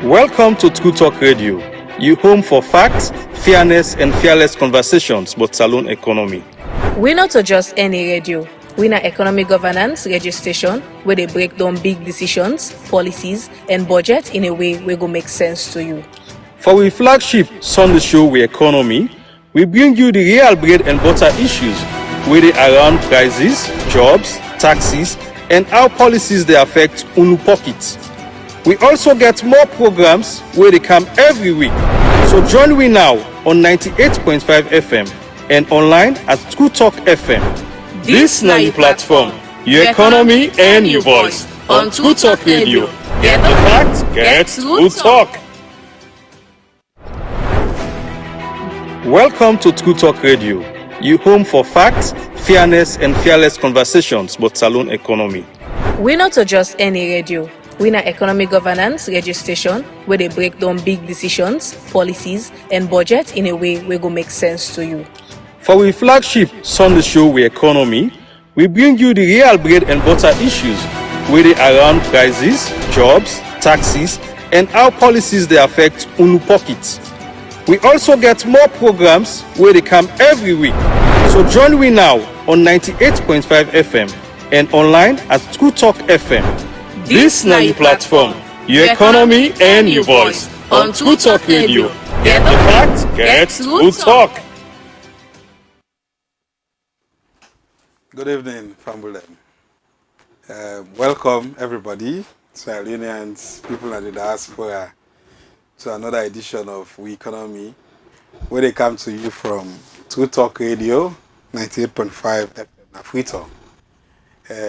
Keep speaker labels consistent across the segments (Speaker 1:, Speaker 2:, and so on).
Speaker 1: Welcome to True Talk Radio, your home for facts, fairness, and fearless conversations about Salone Economy.
Speaker 2: We're not just any radio. We're an economic governance radio station where they break down big decisions, policies, and budget in a way where go make sense to you.
Speaker 1: For our flagship Sunday show, We Economy, we bring you the real bread and butter issues where they around prices, jobs, taxes, and how policies they affect unu pockets. We also get more programs where they come every week. So join me now on 98.5 FM and online at True Talk FM. This now your platform, your economy and your voice on True Talk Radio. Get the facts, get True Talk. Welcome to True Talk Radio, your home for facts, fairness, and fearless conversations about Salone Economy.
Speaker 2: We're not just any radio. We're an economic governance radio station where they break down big decisions, policies, and budget in a way where go make sense to you.
Speaker 1: For our flagship Sunday show, We Economy, we bring you the real bread and butter issues where they around prices, jobs, taxes, and how policies they affect unu pockets. We also get more programs where they come every week. So join me now on 98.5 FM and online at True Talk FM. This now your platform, your economy and your voice on True Talk Radio. Get the facts, get True Talk.
Speaker 3: Good evening, family. Welcome everybody, Sierra Leoneans, people in the diaspora, to another edition of We Economy, where they come to you from True Talk Radio, 98.5 FM Afrito.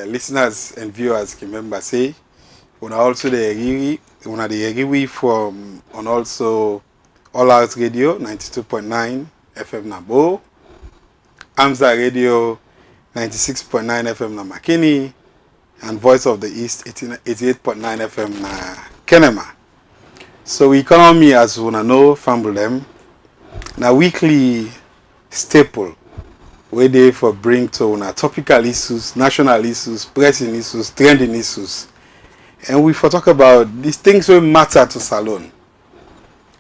Speaker 3: Listeners and viewers can remember say, we are also the Yeriwi from on also All Out Radio 92.9 FM Nabo, Amza Radio 96.9 FM na Makini, and Voice of the East 88.9 FM na Kenema. So Economy, as we know, family, na weekly staple where they for bring to una topical issues, national issues, pressing issues, trending issues. And we for talk about these things that matter to Salone.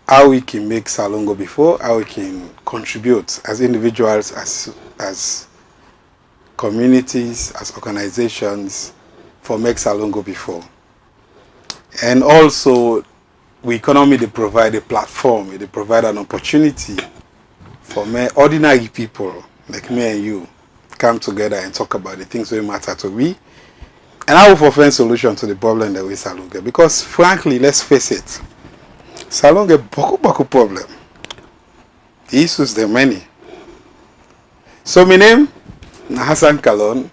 Speaker 3: How we can make Salone go before, how we can contribute as individuals, as communities, as organizations for make Salone go before. And also, we Economy, they provide a platform, they provide an opportunity for ordinary people like me and you come together and talk about the things that matter to we. And I will find solution to the problem that we Salone get. Because frankly, let's face it, Salone get beaucoup problem. The issues there many. So my name is Hassan Kalon.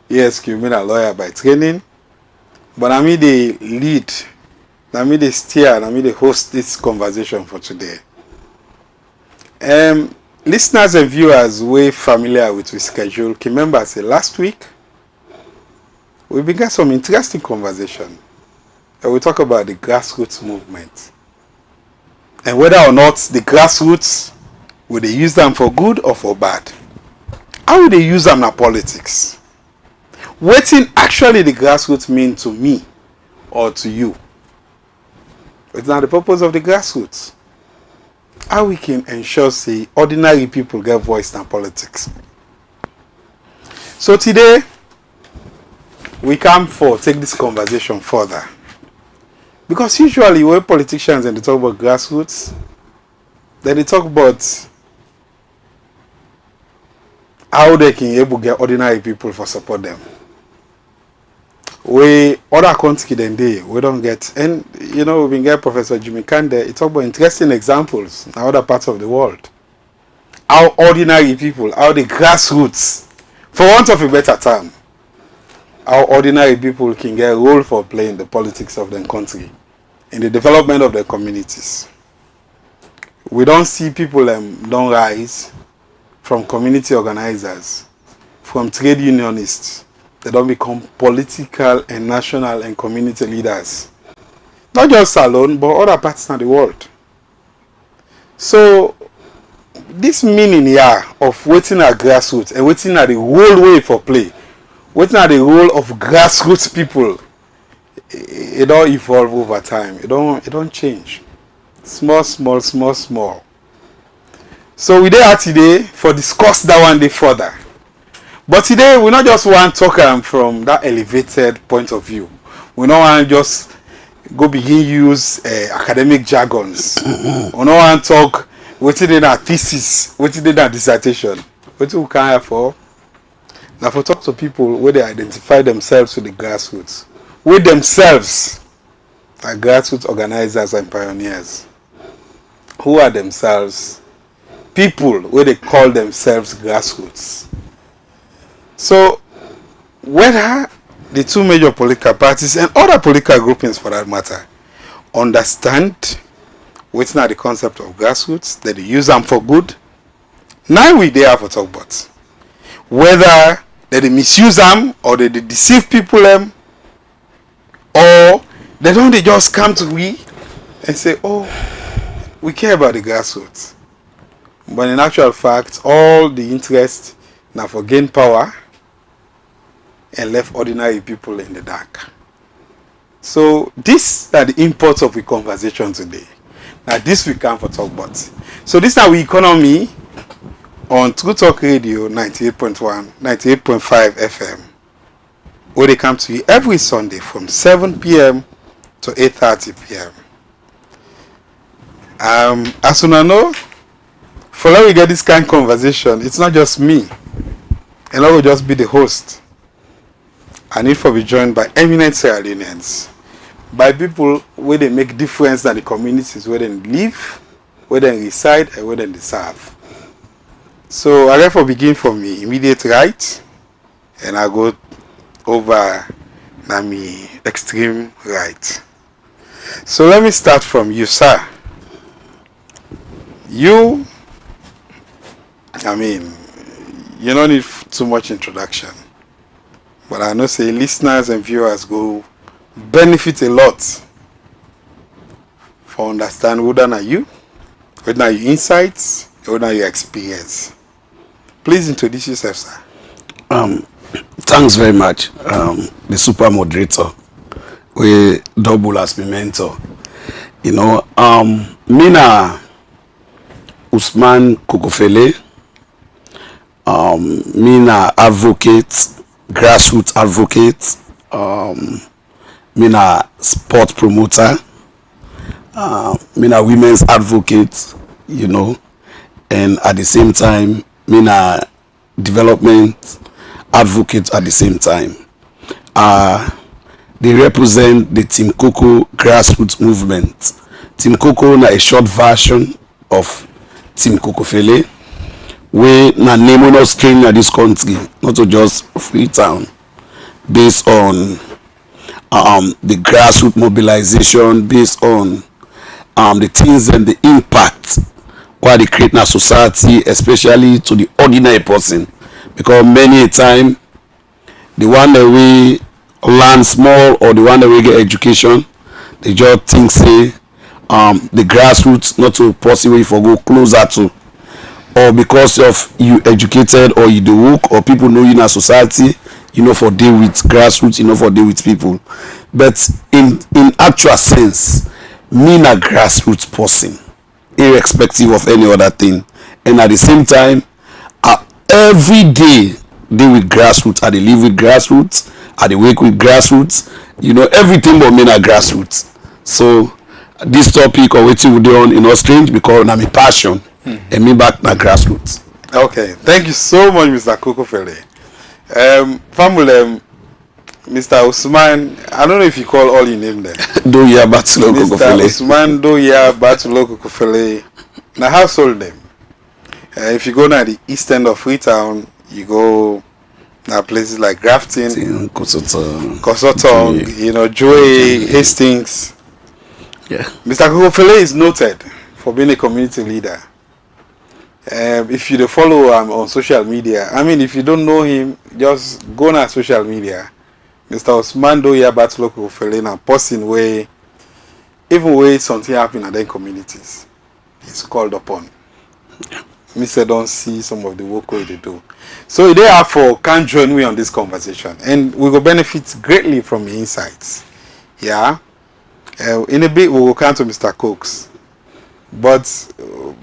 Speaker 3: Yes, I'm a lawyer by training. But I'm the lead, I'm the steer, I'm the host this conversation for today. Listeners and viewers who are familiar with the schedule, can remember say last week we began some interesting conversation. And we talk about the grassroots movement. And whether or not the grassroots, will they use them for good or for bad? How will they use them in politics? What actually the grassroots mean to me or to you? It's not the purpose of the grassroots. How we can ensure say ordinary people get voice in politics. So today we come for take this conversation further. Because usually when politicians and they talk about grassroots, then they talk about how they can able to get ordinary people for support them. We other countries than they we don't get, and you know, we get Professor Jimmy Kande, he talk about interesting examples in other parts of the world. How ordinary people, how the grassroots, for want of a better term, how ordinary people can get a role for playing the politics of their country, in the development of their communities. We don't see people don't rise from community organizers, from trade unionists. They don't become political and national and community leaders. Not just Salone, but other parts of the world. So, this meaning here of waiting at grassroots and waiting at the whole way for play, what are the role of grassroots people? It don't evolve over time. It don't change. Small. So we there today for discuss that one day further. But today we not just want to talk from that elevated point of view. We don't want to just go begin use academic jargons. We don't want to talk what in that thesis, what in that dissertation. What we can have for? Now for talk to people where they identify themselves with the grassroots. With themselves are grassroots organizers and pioneers. Who are themselves? People where they call themselves grassroots. So whether the two major political parties and other political groupings for that matter understand what's not the concept of grassroots, that they use them for good, now we there for talk about whether they misuse them or they deceive people them, or they just come to we and say, oh, we care about the grassroots. But in actual fact, all the interest now for gain power and left ordinary people in the dark. So this are the imports of the conversation today. Now this we come for talk about. So this is our economy on True Talk Radio 98.1, 98.5 FM. Where they come to you every Sunday from 7 p.m. to 8:30 p.m. As you know, for now we get this kind of conversation, it's not just me. And I will just be the host. I need to be joined by eminent Sierra Leoneans, by people where they make difference in the communities where they live, where they reside, and where they serve. So I therefore begin from my immediate right, and I go over na me extreme right. So let me start from you, sir. You don't need too much introduction, but I know say listeners and viewers go benefit a lot for understand whether na you, whether na your insights, or whether na your experience. Please introduce yourself, sir.
Speaker 4: Thanks very much, the super moderator. We double as my mentor. Me na Usman Kokofele. Me na advocate, grassroots advocate. Me na sport promoter. Me na women's advocate, and at the same time, me na development advocate at the same time. They represent the Team Coco grassroots movement. Team Coco na a short version of Team Kokofele. We na name no strange in this country, not to just Freetown, based on the grassroots mobilization, based on the things and the impact what they create in our society, especially to the ordinary person. Because many a time, the one that we learn small or the one that we get education, they just think say the grassroots not to possibly for go closer to, or because of you educated or you do work or people know you in a society, for deal with grassroots, for deal with people. But in actual sense, me na grassroots person, irrespective of any other thing, and at the same time, every day deal with grassroots. I live with grassroots. I work with grassroots. Everything but me na grassroots. So this topic or what we do on no strange because na my passion and me back na grassroots.
Speaker 3: Okay, thank you so much, Mr. Kokofele. Family, Mr. Usman, I don't know if you call all your name there.
Speaker 4: Doya Batulo Kokofele.
Speaker 3: Mr. Usman Doya Batulo Kokofele. Now household name. If you go now the east end of Freetown, you go now places like Grafton, Kosotong, Joy, Hastings.
Speaker 4: Yeah.
Speaker 3: Mr. Kokofele is noted for being a community leader. If you follow him on social media, if you don't know him, just go on social media. Mr. Usman Doya Batulo Kokofele na person where even where something happen in their communities, he's called upon. Mr. don't see some of the work they do. So they therefore can join me on this conversation, and we will benefit greatly from the insights. Yeah. In a bit we will come to Mr. Cooks, but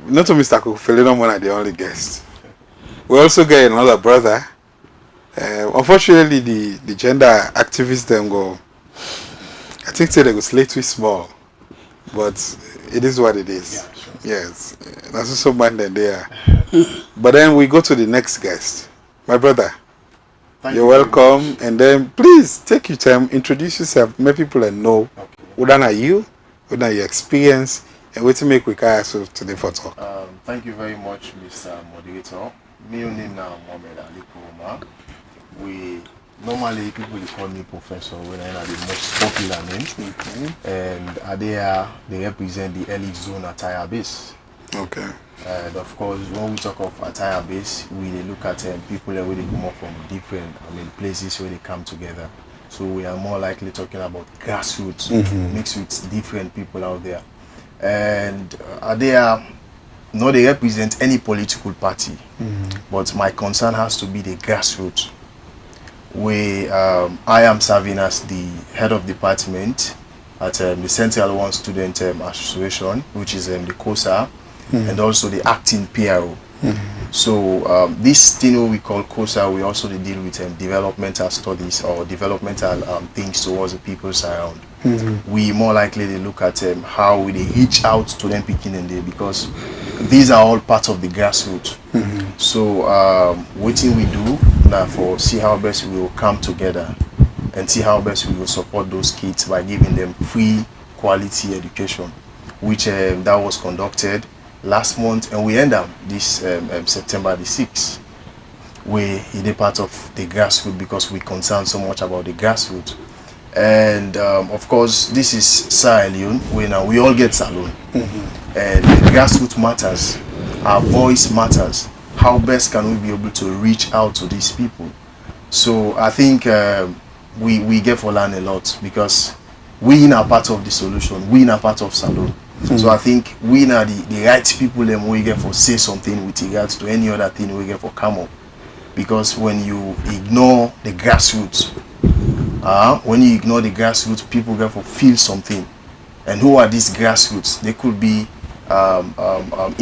Speaker 3: not to Mr. Cooks. Felina one are the only guest. We also get another brother. Unfortunately, the gender activists them go. I think they go slightly small, but it is what it is.
Speaker 5: Yeah, sure.
Speaker 3: Yes, that's also man than they are. But then we go to the next guest, my brother. You're welcome, and then please take your time, introduce yourself, make people know who are you, what are your experience, and what to make we can ask you today for talk.
Speaker 5: Thank you very much, Mr. Moderator. My name now Mohamed Ali Kuruma. We normally people call me professor when I know the most popular name, and they represent the elite zone attire base.
Speaker 3: Okay.
Speaker 5: And of course, when we talk of attire base, we look at people where they come up from different, places where they come together. So we are more likely talking about grassroots mixed with different people out there, and they represent any political party, but my concern has to be the grassroots. I am serving as the head of department at the Central LEONE Student Association, which is the COSA, and also the acting PRO. So this thing we call COSA, we also deal with developmental studies or developmental things towards the people around. We more likely to look at how we reach out to them picking in there, because these are all part of the grassroots. So what we do now for see how best we will come together and see how best we will support those kids by giving them free quality education, which that was conducted last month, and we end up this September the 6th. We are part of the grassroots because we concern so much about the grassroots. And of course, this is Sierra Leone, where we all get salon, and the grassroots matters, our voice matters. How best can we be able to reach out to these people? So I think we get for learn a lot, because we are part of the solution, we are part of salon. So I think we are the right people, and we get for say something with regards to any other thing we get for come up. Because when you ignore the grassroots, people get for feel something. And who are these grassroots? They could be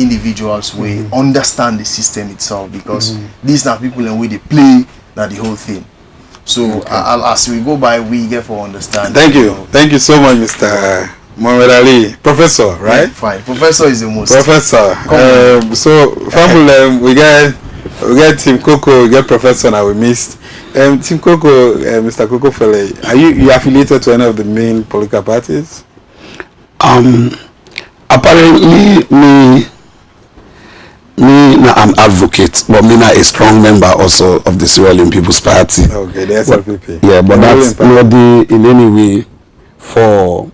Speaker 5: individuals who understand the system itself, because these are people and way they play now the whole thing. So as we go by, we get for understand.
Speaker 3: Thank you so much, Mr. Mohamed Ali, professor, right?
Speaker 5: Yeah, fine. Professor is the most.
Speaker 3: Professor. So, family, we get Team Coco, we get Professor now we missed. Team Coco, Mr. Coco Fele, are you affiliated to any of the main political parties?
Speaker 4: Apparently, me I'm advocate, but me not a strong member also of the Sierra Leone People's Party.
Speaker 3: Okay, the SLPP.
Speaker 4: Yeah, but that's not in any way for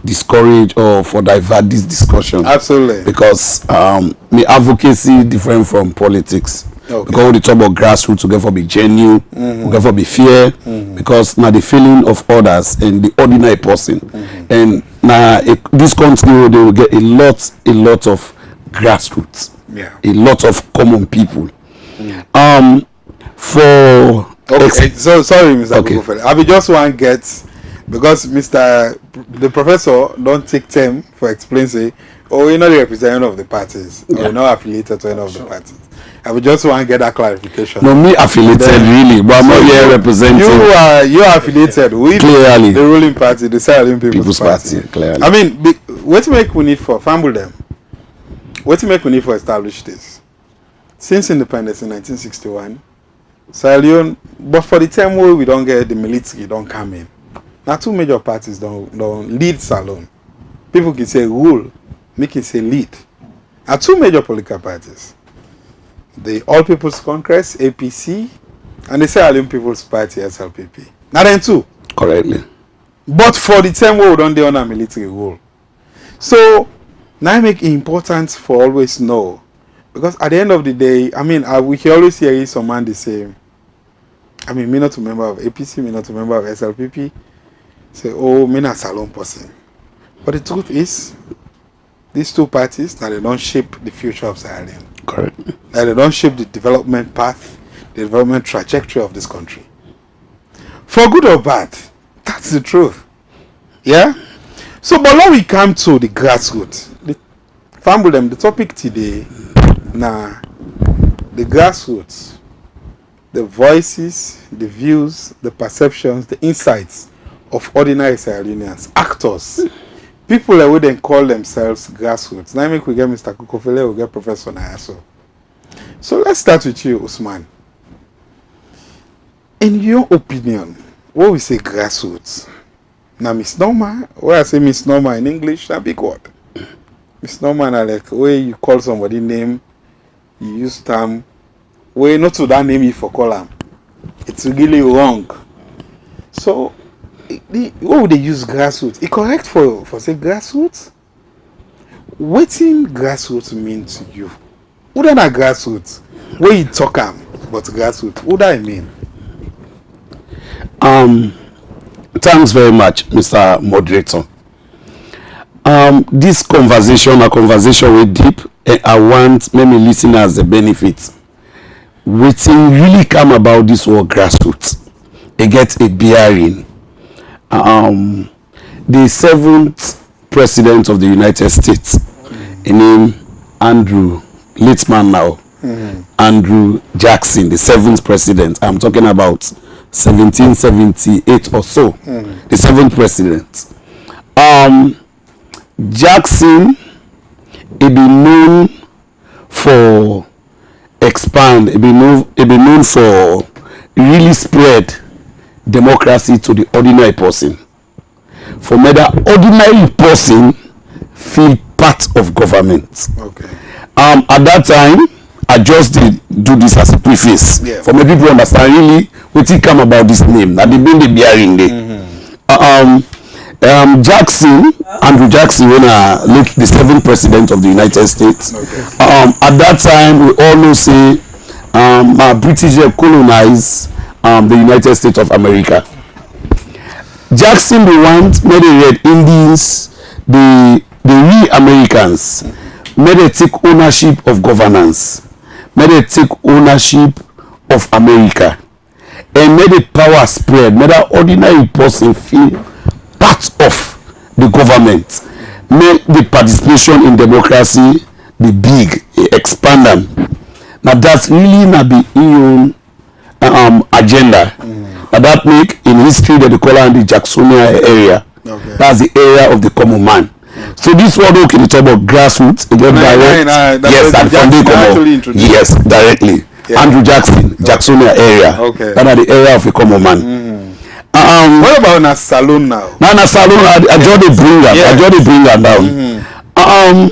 Speaker 4: discourage or for divert this discussion.
Speaker 3: Absolutely.
Speaker 4: Because me advocacy different from politics. Okay. Because we talk about grassroots, we get for be genuine, we get for be fair, because now the feeling of others and the ordinary person, and now this country they will get a lot of grassroots, a lot of common people.
Speaker 3: So sorry, Mr. Kukufele. I will just want get, because the professor don't take time for explain say, oh, you're not the representative of the parties, or you're not affiliated to any of the parties. I would just want to get that clarification.
Speaker 4: No, me affiliated really, but I'm not here representing.
Speaker 3: You are affiliated with
Speaker 4: clearly
Speaker 3: the ruling party, the Sierra Leone People's Party.
Speaker 4: Clearly.
Speaker 3: I mean, what make we need for fumble them? What make we need for establish this? Since independence in 1961, Sierra Leone, but for the time where we don't get the military, don't come in. Now two major parties don't lead Salon. People can say rule, me can say lead. Now two major political parties. The All People's Congress, APC, and the Sierra Leone People's Party, SLPP. Now then two.
Speaker 4: Correctly.
Speaker 3: But for the time we don't on a military rule. So now make it important for always know. Because at the end of the day, I mean, we can always hear some man the same. I mean, me not a member of APC, me not a member of SLPP. Say, oh, me not a Salon person. But the truth is, these two parties, now they don't shape the future of Sierra Leone.
Speaker 4: Correct.
Speaker 3: And they don't shape the development path, the development trajectory of this country. For good or bad, that's the truth. Yeah? So, but now we come to the grassroots. The family, the topic today, now, the grassroots, the voices, the views, the perceptions, the insights of ordinary Sierra Leoneans, actors, people that would then call themselves grassroots. Now, make we get Mr. Kukofele, we get Professor Nayaso. So, let's start with you, Usman. In your opinion, what we say grassroots? Now, misnomer, where I say misnomer in English, a big word. Misnomer, na like where you call somebody name, you use term, where not to that name you for call them. It's really wrong. So, what would they use grassroots? It's correct for say grassroots? What in grassroots mean to you? What are grassroots? Where you talk but grassroots, what do I mean?
Speaker 4: Thanks very much, Mr. Moderator. This conversation, a conversation with deep, and I want many listeners the benefits. Waiting really come about this word grassroots. It gets a bearing. The 7th president of the United States, in name Andrew, late man now, Andrew Jackson, the 7th president. I'm talking about 1778 or so, the 7th president. Jackson, he be known for expand, he be known for really spread democracy to the ordinary person. For me, the ordinary person feel part of government.
Speaker 3: Okay.
Speaker 4: At that time, I just did do this as a preface.
Speaker 3: Yeah.
Speaker 4: For me, people understand really what it come about this name. That they bring the bearing there. Jackson, Andrew Jackson, when the 7th president of the United States.
Speaker 3: Okay.
Speaker 4: At that time, we all know say British colonized the United States of America. Jackson, the one made the Red Indians, the real Americans, made they take ownership of governance, made they take ownership of America, and made the power spread, made an ordinary person feel part of the government, made the participation in democracy be big, expand them. Now that's really not the EU agenda. Now that make in history that they call it the Jacksonia area.
Speaker 3: Okay.
Speaker 4: That's the area of the common man. So this word okay, the talk about grassroots again direct. Yes, and from the common. Yes, directly. Yeah. Andrew Jackson, Jacksonia area.
Speaker 3: Okay.
Speaker 4: That are the area of the common man.
Speaker 3: What about na salon now?
Speaker 4: Now na salon, I just bring that. I just bring that down.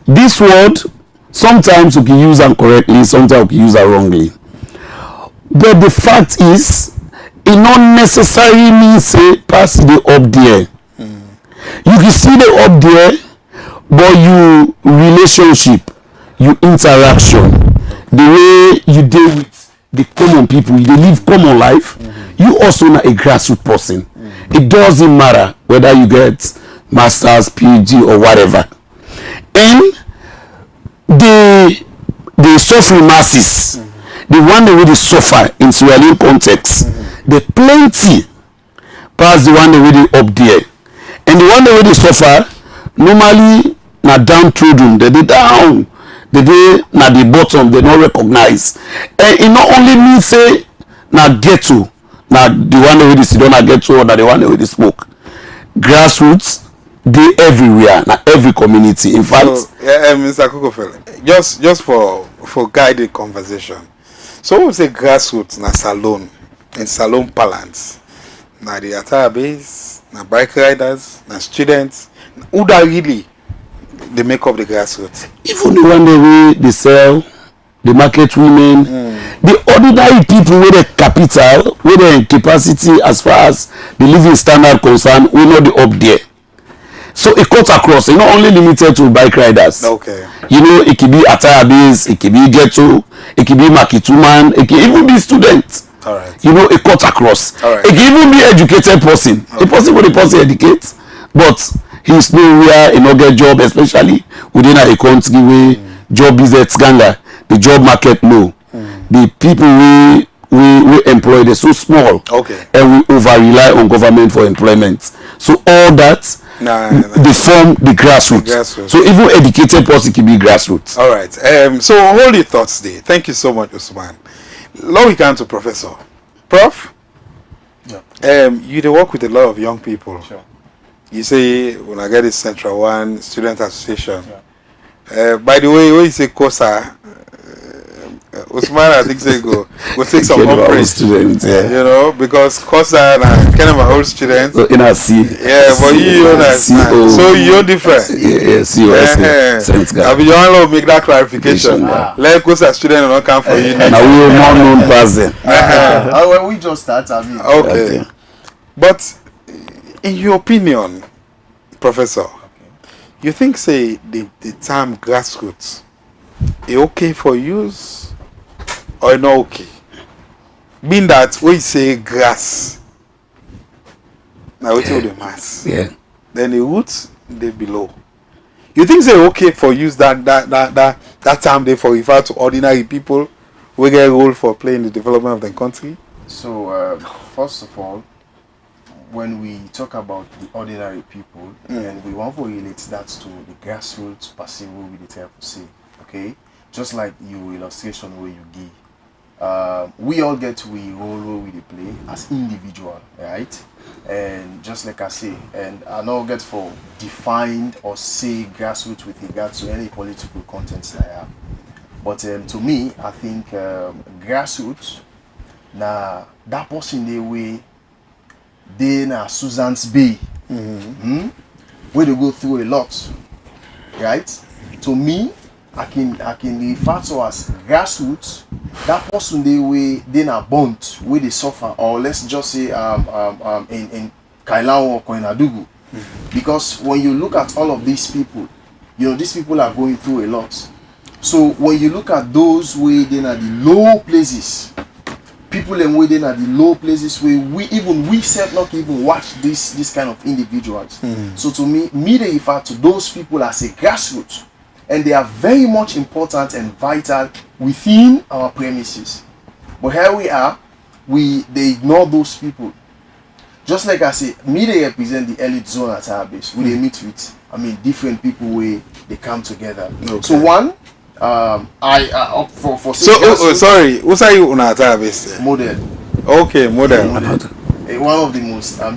Speaker 4: This word sometimes we can use them correctly, sometimes we can use it wrongly. But the fact is, it not necessarily means say pass the up there. You can see the up there, but you relationship, you interaction, the way you deal with the common people, you live common life. You also not a grassroots person. It doesn't matter whether you get masters, PhD, or whatever. And the suffering masses, the one that really suffer in Sierra Leone context, the plenty pass the one that really up there. And the one that really suffer, normally na downtrodden, they down, they na the bottom, they not recognize. And it not only means say na ghetto, na the one that really sit down na ghetto, or na the one that really smoke. Grassroots, they everywhere, na every community. In fact,
Speaker 3: so, Mr. Kukofele, just for guided conversation. So when we say grassroots, na salon, in salon parlance, na the attire base, na bike riders, na students, who that really they make up the grassroots?
Speaker 4: even the one the way they sell, the market women, the ordinary people with the capital, with the capacity as far as the living standard concerned, we know the up there. So it cuts across. It's not only limited to bike riders.
Speaker 3: Okay.
Speaker 4: You know, it could be attire base, it could be ghetto, it could be market woman, it could even be students.
Speaker 3: All right.
Speaker 4: You know, it cuts across.
Speaker 3: All right.
Speaker 4: It can even be educated person.
Speaker 3: Okay.
Speaker 4: A person with a person educates, but he's nowhere, he no get job, especially within a country where job is at Ganga. the job market low. The people we employ, they're so small.
Speaker 3: Okay.
Speaker 4: And we over rely on government for employment. So all that they form the grassroots. So even educated person can be grassroots.
Speaker 3: All right. So hold your thoughts there. Thank you so much, Usman. Now we come to Professor. Prof. Yeah. You do work with a lot of young people.
Speaker 5: Sure.
Speaker 3: You say when I get this Central One Student Association. Yeah. By the way, when you say COSA, Usman, I think say go take some upgrades,
Speaker 4: students,
Speaker 3: you know, because COSA and kind of my old students.
Speaker 4: So in a C.
Speaker 3: Yeah, but you understand. So you're different.
Speaker 4: Yes,
Speaker 3: I mean, you want to make that clarification. Let COSA student not come for you.
Speaker 4: Now we are more known person.
Speaker 5: When we just start, I mean.
Speaker 3: Okay. But in your opinion, Professor, you think say the term grassroots is okay for use? Or not okay? Mean that we say grass. Now we tell the mass.
Speaker 4: Yeah.
Speaker 3: Then the roots they below. You think say okay for use that term they for refer to ordinary people we get a role for playing the development of the country?
Speaker 5: So first of all, when we talk about the ordinary people, and we want to relate that to the grassroots passive we the tell to say, okay? Just like your illustration where you give. We all get to a role we play as individual, right? And just like I say, and I not get for defined or say grassroots with regard to any political contents I have. But to me, I think grassroots, now that person they way, they na Susan's Bay, where they go through a lot, right? To me, I can refer to as grassroots. That person they na burnt where they suffer, or let's just say in Kailan or in Adugu. Because when you look at all of these people, you know these people are going through a lot. So when you look at those where they are the low places, people and where they are the low places where we self not even watch this kind of individuals. So to me they refer to those people as a grassroots. And they are very much important and vital within our premises. But here we are, they ignore those people. Just like I say, they represent the elite zone at our base. They meet with, different people where they come together. Okay. So one, I for
Speaker 3: sorry, what's are you on our base?
Speaker 5: Model.
Speaker 3: Okay, model.
Speaker 5: One of the most,
Speaker 3: I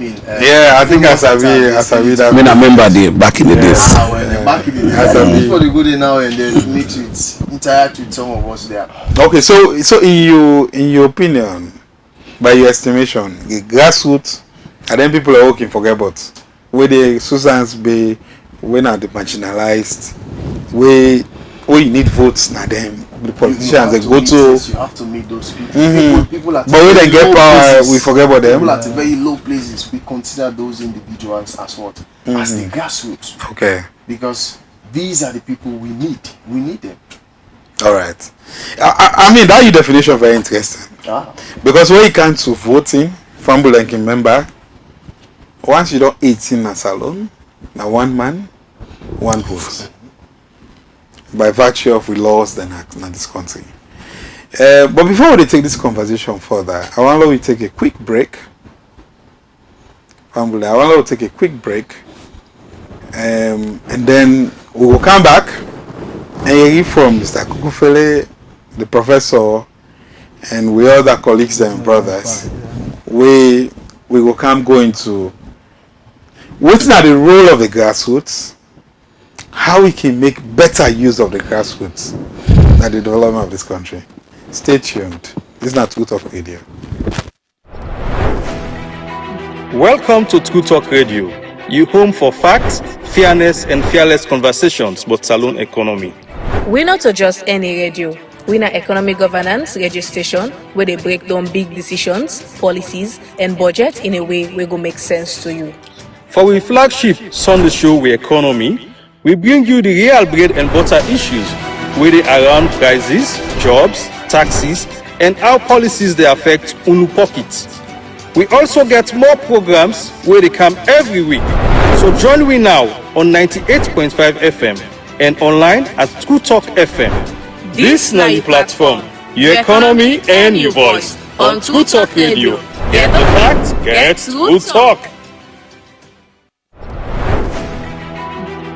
Speaker 3: think as I read that.
Speaker 4: I remember the back in the days.
Speaker 5: Back in the days. People they go there now and then mix with interact with some of us there.
Speaker 3: Okay, so in your opinion, by your estimation, the grassroots, and then people are working for about where the Susan's Bay, when are the marginalized, where you need votes now them. The politicians they go to.
Speaker 5: You have to meet those people. People at
Speaker 3: but when they get power, we forget about them.
Speaker 5: People at very low places, we consider those individuals as what? As the grassroots.
Speaker 3: Okay.
Speaker 5: Because these are the people we need. We need them.
Speaker 3: All right. I mean that your definition very interesting. Because when you come to voting, family ranking member, once you don't 18 as alone, now one man, one vote. By virtue of the laws that in this country. But before we take this conversation further, I want to take a quick break. I want to take a quick break. And then we will come back and hear from Mr. Kukufele, the professor, and we other colleagues and brothers. We will go into what's not the role of the grassroots, how we can make better use of the grassroots at the development of this country. Stay tuned. This is not True Talk Radio.
Speaker 1: Welcome to True Talk Radio, your home for facts, fairness, and fearless conversations about saloon economy.
Speaker 2: We're not just any radio. We're an economic governance radio station where they break down big decisions, policies, and budget in a way where go make sense to you.
Speaker 1: For our flagship Sunday show, We Economy, we bring you the real bread and butter issues where they around prices, jobs, taxes, and how policies they affect unu pockets. We also get more programs where they come every week. So join me now on 98.5 FM and online at True Talk FM. This na your platform, your economy and your voice on True Talk Radio. Get the facts, get True Talk.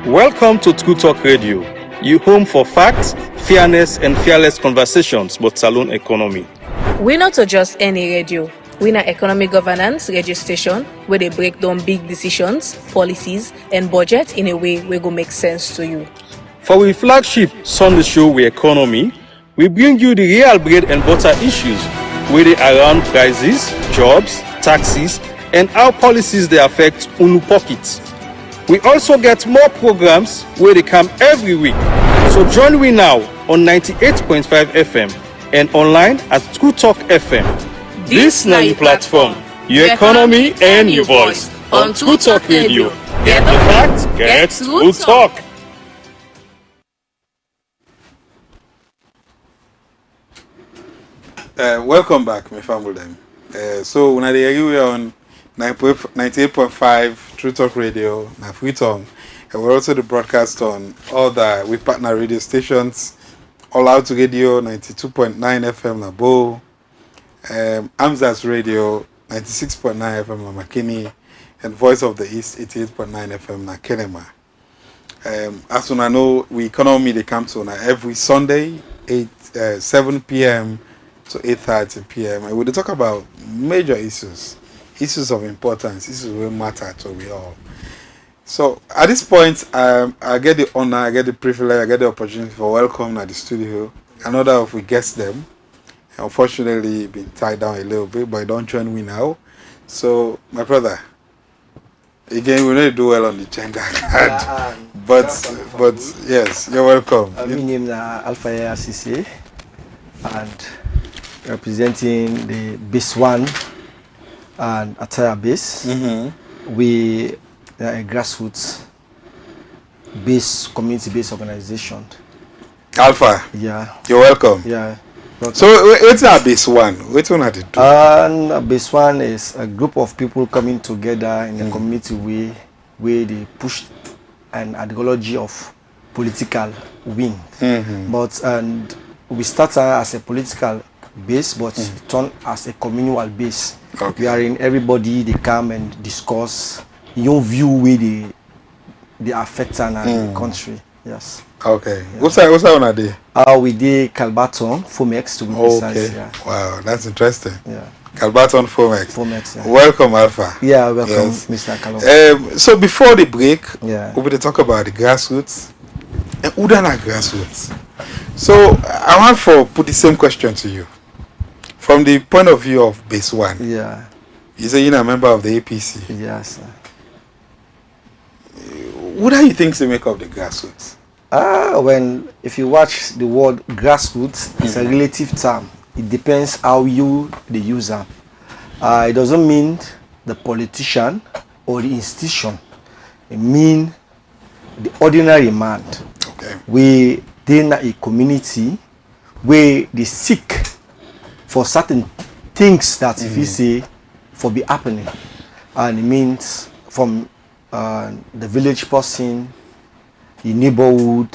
Speaker 1: Welcome to True Talk Radio, your home for facts, fairness, and fearless conversations about saloon economy.
Speaker 2: We not just any radio. We na economic governance radio station where they break down big decisions, policies, and budget in a way where go make sense to you.
Speaker 1: For our flagship Sunday show, We Economy, we bring you the real bread and butter issues where they around prices, jobs, taxes, and how policies they affect unu pockets. We also get more programs where they come every week. So join me now on 98.5 FM and online at True Talk FM. This na your platform, your economy and your voice on True Talk Radio. Get the facts, get True Talk.
Speaker 3: Welcome back, my family. So when I hear we on 98.5 True Talk Radio, na Free Tongue, and we're also the broadcast on all the we partner radio stations, All Out Radio 92.9 FM na Bo, Amzas Radio 96.9 FM na Makini, and Voice of the East 88.9 FM na Kenema. As soon as I know, we economy they come to every Sunday 7 p.m. to 8:30 p.m. and we'll talk about major issues of importance, issues that matter to we all. So at this point, I get the honor, I get the privilege, I get the opportunity for welcome at the studio. Another of we guest them. Unfortunately, been tied down a little bit, but don't join me now. So my brother, again, we need to do well on the gender card, but yes, you're welcome.
Speaker 6: My name is Alpha CC and representing the base 1 and Attire base. We are a grassroots based community-based organization.
Speaker 3: Alpha.
Speaker 6: Yeah.
Speaker 3: You're welcome.
Speaker 6: Yeah. Welcome.
Speaker 3: So what's our base 1? What's one at it?
Speaker 6: Base 1 is a group of people coming together in a community way where they push an ideology of political wing. But and we started as a political base, but turn as a communal base.
Speaker 3: Okay.
Speaker 6: We are in everybody, they come and discuss your view where they affect the country. Yes.
Speaker 3: Okay.
Speaker 6: Yeah.
Speaker 3: What's that on a day?
Speaker 6: We did Calbaton, Fomex to be precise.
Speaker 3: Okay.
Speaker 6: Yeah.
Speaker 3: Wow, that's interesting.
Speaker 6: Yeah.
Speaker 3: Calbaton Fomex.
Speaker 6: Fomex, yeah.
Speaker 3: Welcome, Alpha.
Speaker 6: Yeah, welcome,
Speaker 3: Yes.
Speaker 6: Mr. Kalon.
Speaker 3: So before the break,
Speaker 6: Yeah.
Speaker 3: we will talk about the grassroots and Udana grassroots. So I want to put the same question to you. From the point of view of base 1,
Speaker 6: Yeah.
Speaker 3: you say you're a member of the APC.
Speaker 6: Yes.
Speaker 3: What do you think they make of the grassroots?
Speaker 6: If you watch the word grassroots, it's a relative term. It depends how you the user. It doesn't mean the politician or the institution. It means the ordinary man.
Speaker 3: Okay.
Speaker 6: We in a community where they seek for certain things that if you say for be happening, and it means from the village person, the neighborhood,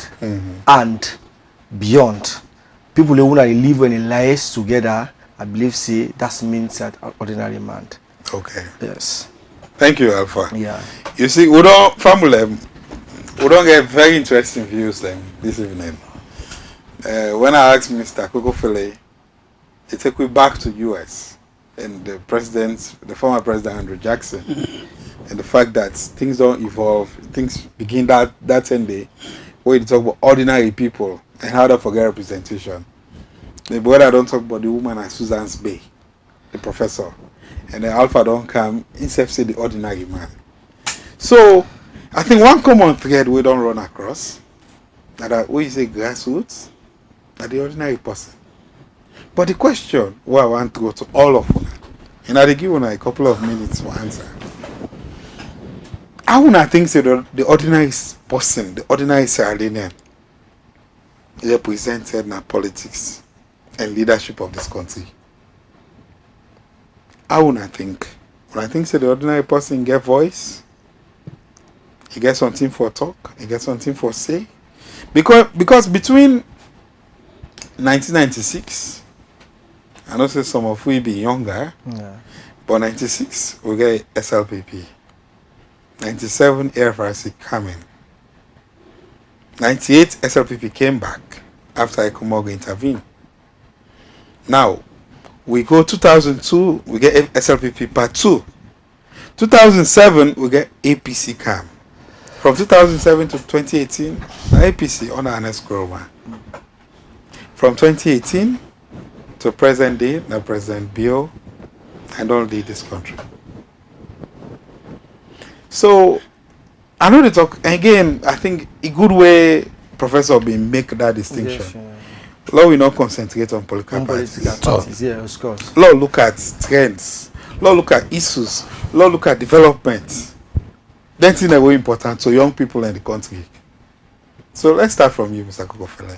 Speaker 6: and beyond. People who live in lives together, I believe, say that means that ordinary man.
Speaker 3: Okay.
Speaker 6: Yes.
Speaker 3: Thank you, Alpha.
Speaker 6: Yeah.
Speaker 3: You see, we don't get very interesting views this evening. When I asked Mr. Kokofele, he took me back to US and the former president Andrew Jackson, and the fact that things don't evolve, things begin that same day, where you talk about ordinary people and how to forget representation. The brother don't talk about the woman at Susan's Bay, the professor, and then Alpha don't come, instead say the ordinary man. So I think one common thread we don't run across, that when you say grassroots, that the ordinary person. But the question I want to go to all of you, and I'll give you a couple of minutes to answer. I would not think so the ordinary person, the ordinary Sierra represented in politics and leadership of this country. I would not think. When I think so the ordinary person get voice, he gets something for talk, he gets something for say. Because between 1996, I know say some of we be younger, but 96 we get SLPP. 97 AFRC coming. 98 SLPP came back after Economi intervened. Now we go 2002, we get SLPP part 2. 2007 we get APC come. From 2007 to 2018, APC on an escrow. From 2018 to present day, now President Bio and all this country. So I know they talk again. I think a good way Professor been make that distinction.
Speaker 6: Yes,
Speaker 3: Law will not concentrate on political parties.
Speaker 6: Yeah, of course.
Speaker 3: Law look at trends. Law look at issues. Law look at development. That's in a way important to young people in the country. So let's start from you, Mr. Kokofele.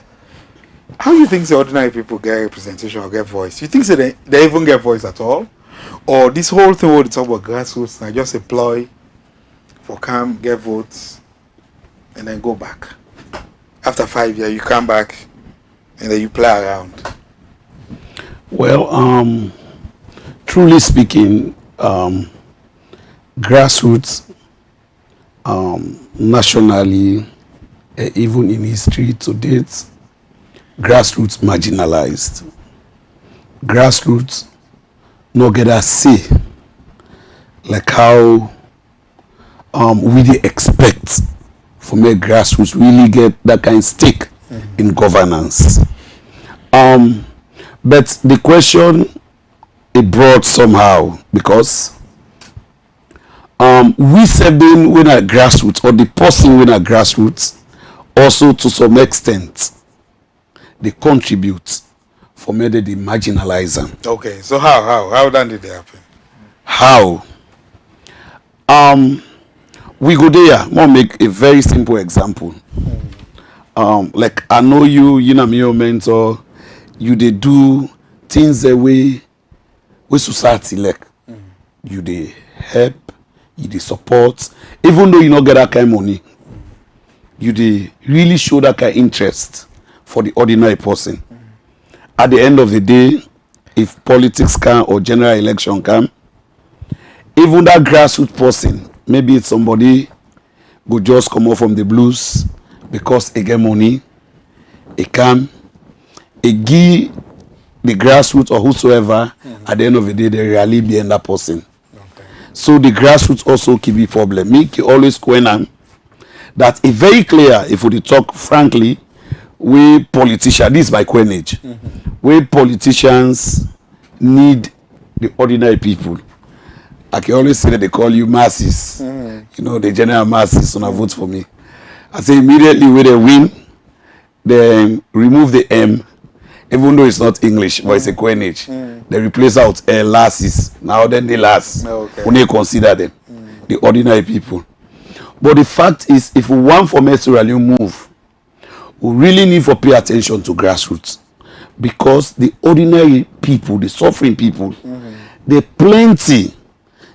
Speaker 3: How do you think the ordinary people get representation or get voice? You think they even get voice at all? Or this whole thing where they talk about grassroots and just a ploy for come, get votes, and then go back? After 5 years, you come back and then you play around.
Speaker 4: Well, truly speaking, grassroots, nationally, even in history to date, grassroots marginalized. Grassroots no get a say like how we dey expect for make grassroots really get that kind of stake in governance. But the question it brought somehow because we serving when a grassroots or the person when a grassroots also to some extent they contribute for me they marginalize them.
Speaker 3: Okay, so how then did it happen?
Speaker 4: How? We go there. More make a very simple example. Like I know you know me your mentor. You they do things the way society like. You they help, you they support, even though you not get that kind of money. You they really show that kind of interest for the ordinary person. At the end of the day, if politics can or general election can, even that grassroots person, maybe it's somebody who just come out from the blues because he get money, he come, he give the grassroots or whosoever, at the end of the day, they really be in that person. Okay. So the grassroots also keep a problem. Make always question that it's very clear, if we talk frankly, we politicians, this is my coinage, we politicians need the ordinary people. I can always say that they call you masses, you know, the general masses, so vote for me. I say immediately when they win, they remove the M, even though it's not English, but it's a coinage. They replace out lasses. Now then they last, when they consider them, the ordinary people. But the fact is, if we want for me to really move, we really need to pay attention to grassroots. Because the ordinary people, the suffering people, they plenty,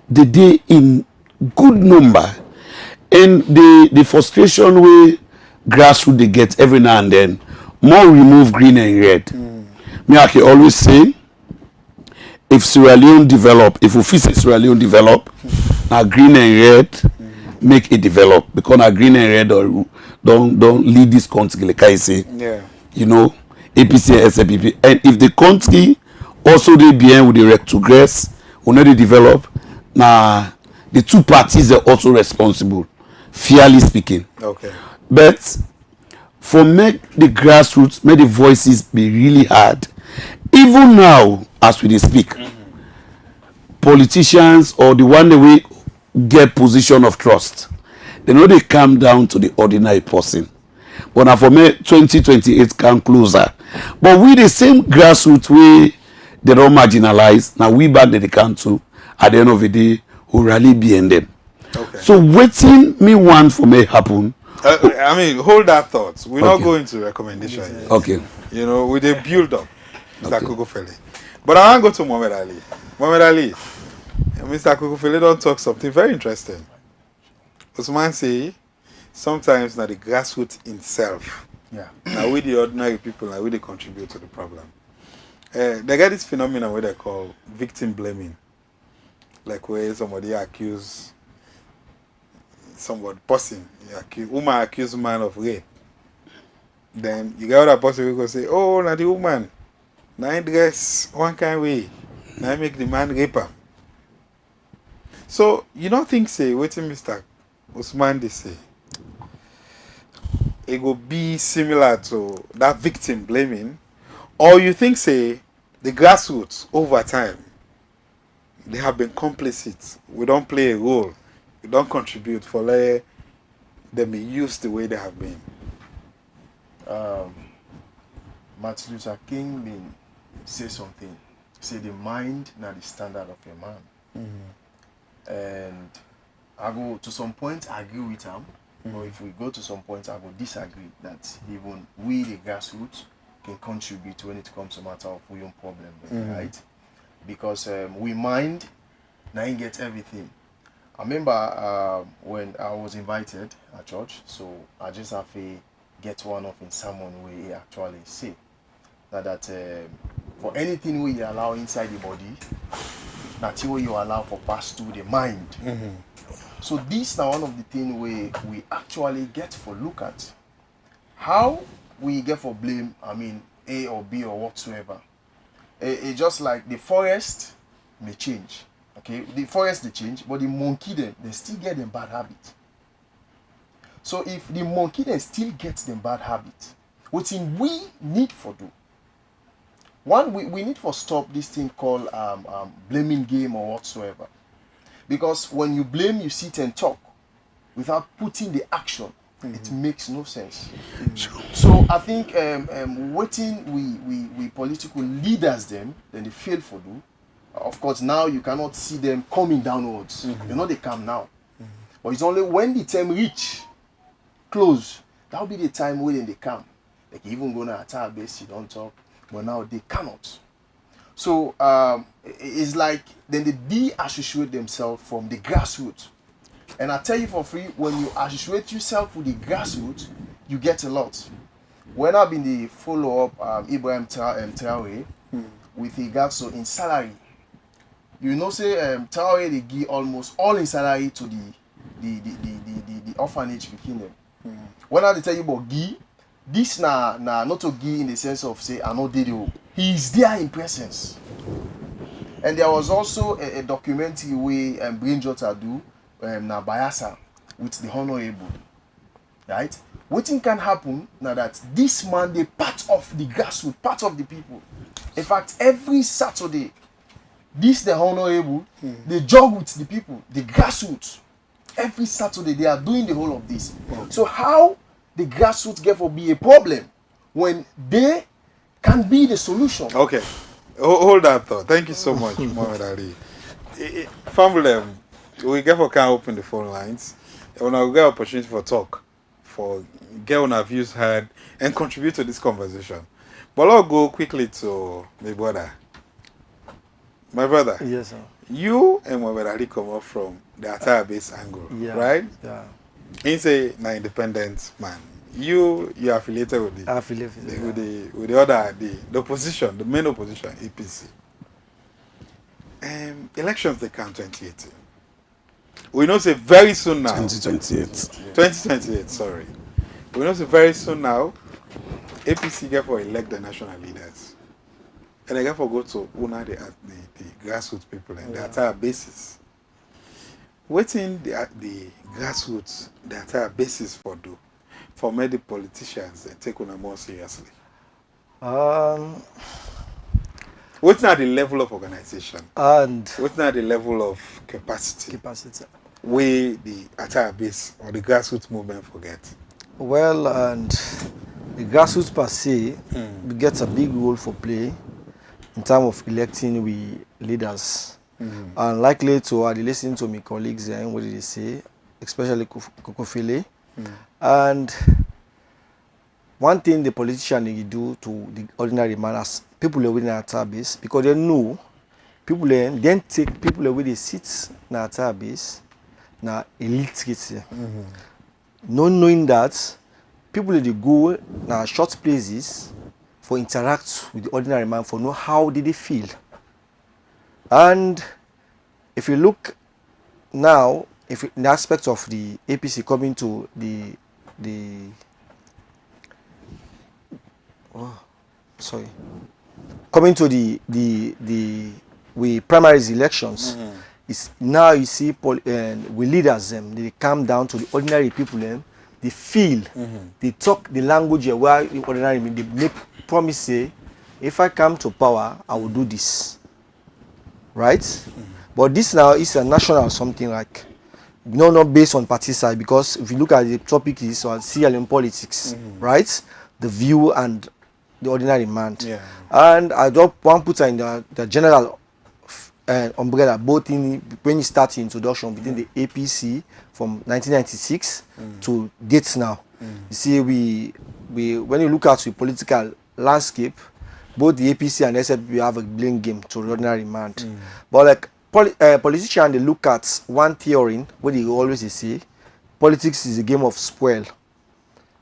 Speaker 4: they in good number. And the frustration way grassroots they get every now and then, more remove green and red. Me I can always say, if Sierra Leone develop, if we feel Sierra Leone develop, now green and red make it develop. Because now green and red don't lead this country like I say.
Speaker 3: Yeah.
Speaker 4: You know, APC and SLPP. And if the country also they behind with the retrogress, when they develop, now the two parties are also responsible, fairly speaking.
Speaker 3: Okay.
Speaker 4: But for make the grassroots, make the voices be really hard. Even now, as we speak, politicians or the one that we get position of trust, they know they come down to the ordinary person. But now for me, 2028 come closer. But we the same grassroots way they don't marginalize. Now we back the council at the end of the day who really be in them.
Speaker 3: Okay.
Speaker 4: So waiting me want for me happen.
Speaker 3: I mean, hold that thought. We're not going to recommendation yet.
Speaker 4: Okay.
Speaker 3: You know, with a build up, Mr. Kokofele. But I want to go to Mohamed Ali. Mohamed Ali, Mr. Kokofele don't talk something very interesting. Usman say sometimes now the grassroots itself
Speaker 5: Yeah.
Speaker 3: Now we the ordinary people, now we they contribute to the problem. They get this phenomenon where they call victim blaming. Like where somebody accuse somebody person, woman accuse man of rape. Then you got other person who go say, oh, now the woman, now I dress one kind way, now I make the man rape him. So you don't think say waiting Mr. Usman they say it will be similar to that victim blaming, or you think say the grassroots over time they have been complicit. We don't play a role. We don't contribute for let them be used the way they have been.
Speaker 5: Martin Luther King been say something. Say the mind not the standard of a man. And I go to some point I agree with him. But if we go to some point I will disagree that even we the grassroots can contribute when it comes to matter of we own problem, right? Because we mind now you get everything. I remember when I was invited at church, so I just have to get one of in someone where he actually say that for anything we allow inside the body, that's what you allow for pass through the mind. So this now one of the things we actually get for look at. How we get for blame, I mean A or B or whatsoever. It's just like the forest may change. Okay, the forest they change, but the monkey they still get them bad habit. So if the monkey then still gets them bad habit, what in we need for do? One, we need for stop this thing called blaming game or whatsoever. Because when you blame, you sit and talk without putting the action. It makes no sense. So I think waiting we political leaders then they fail for do. Of course, now you cannot see them coming downwards. You know they come now. But it's only when the time reach close, that will be the time when they come. They can even go to attack base, you don't talk. But now they cannot. So it's like then they de-associate themselves from the grassroots. And I tell you for free, when you associate yourself with the grassroots, you get a lot. When I've been the follow-up Ibrahim Traore with regards to in salary, you know say Traore they give almost all in salary to the orphanage picking them. When I tell you about Guy, this na not to Guy in the sense of say I know Didio. He is there in presence. And there was also a documentary where Brain Jota do na Bayasa with the Honorable. Right? What can happen now that this man they part of the grassroots, part of the people. In fact, every Saturday, this the Honorable, they jog with the people, the grassroots. Every Saturday they are doing the whole of this. So how the grassroots get for be a problem when they can be the solution?
Speaker 3: Okay, hold that thought. Thank you so much, Mohamed Ali. Family, we get for can open the phone lines. When I get opportunity for talk, for get on our views heard and contribute to this conversation. But I'll go quickly to my brother. My brother.
Speaker 6: Yes, sir.
Speaker 3: You and Mohamed Ali come up from the attire base angle, right?
Speaker 6: Yeah.
Speaker 3: He's an independent man. You are affiliated with the other the opposition, the main opposition, APC. Elections they come 2018. We know say very soon now.
Speaker 4: 2028.
Speaker 3: 2028, sorry. We know say very soon now. APC get for elect the national leaders. And they get for go to una the grassroots people and the entire basis. Waiting the grassroots, the entire basis for do for many politicians and take una more seriously. What's not the level of organization?
Speaker 6: And
Speaker 3: what's not the level of capacity? Where the entire base or the grassroots movement forget?
Speaker 6: Well, and the grassroots per se gets a big role for play in terms of electing we leaders. And likely to listen to my colleagues and what did they say, especially Kokofele. And one thing the politician they do to the ordinary man as people are within our base, because they know people then take people away the seats in our base, na elite kids. Not knowing that people they go now short places for interact with the ordinary man for know how did they feel. And if you look now, if in the aspect of the APC coming to coming to the primaries elections, is now you see we leaders they come down to the ordinary people they feel, they talk the language where the ordinary they make promise say, if I come to power, I will do this. Right? But this now is a national something like, not based on party side, because if you look at the topic is on CLM politics, right? The view and the ordinary man.
Speaker 3: Yeah.
Speaker 6: And I don't want to put in the general umbrella, both in when you start the introduction between the APC from 1996 to dates now. You see, we when you look at the political landscape, both the APC and SFP have a blame game to the ordinary man. But like politicians, they look at one theory where they always say, politics is a game of spoil.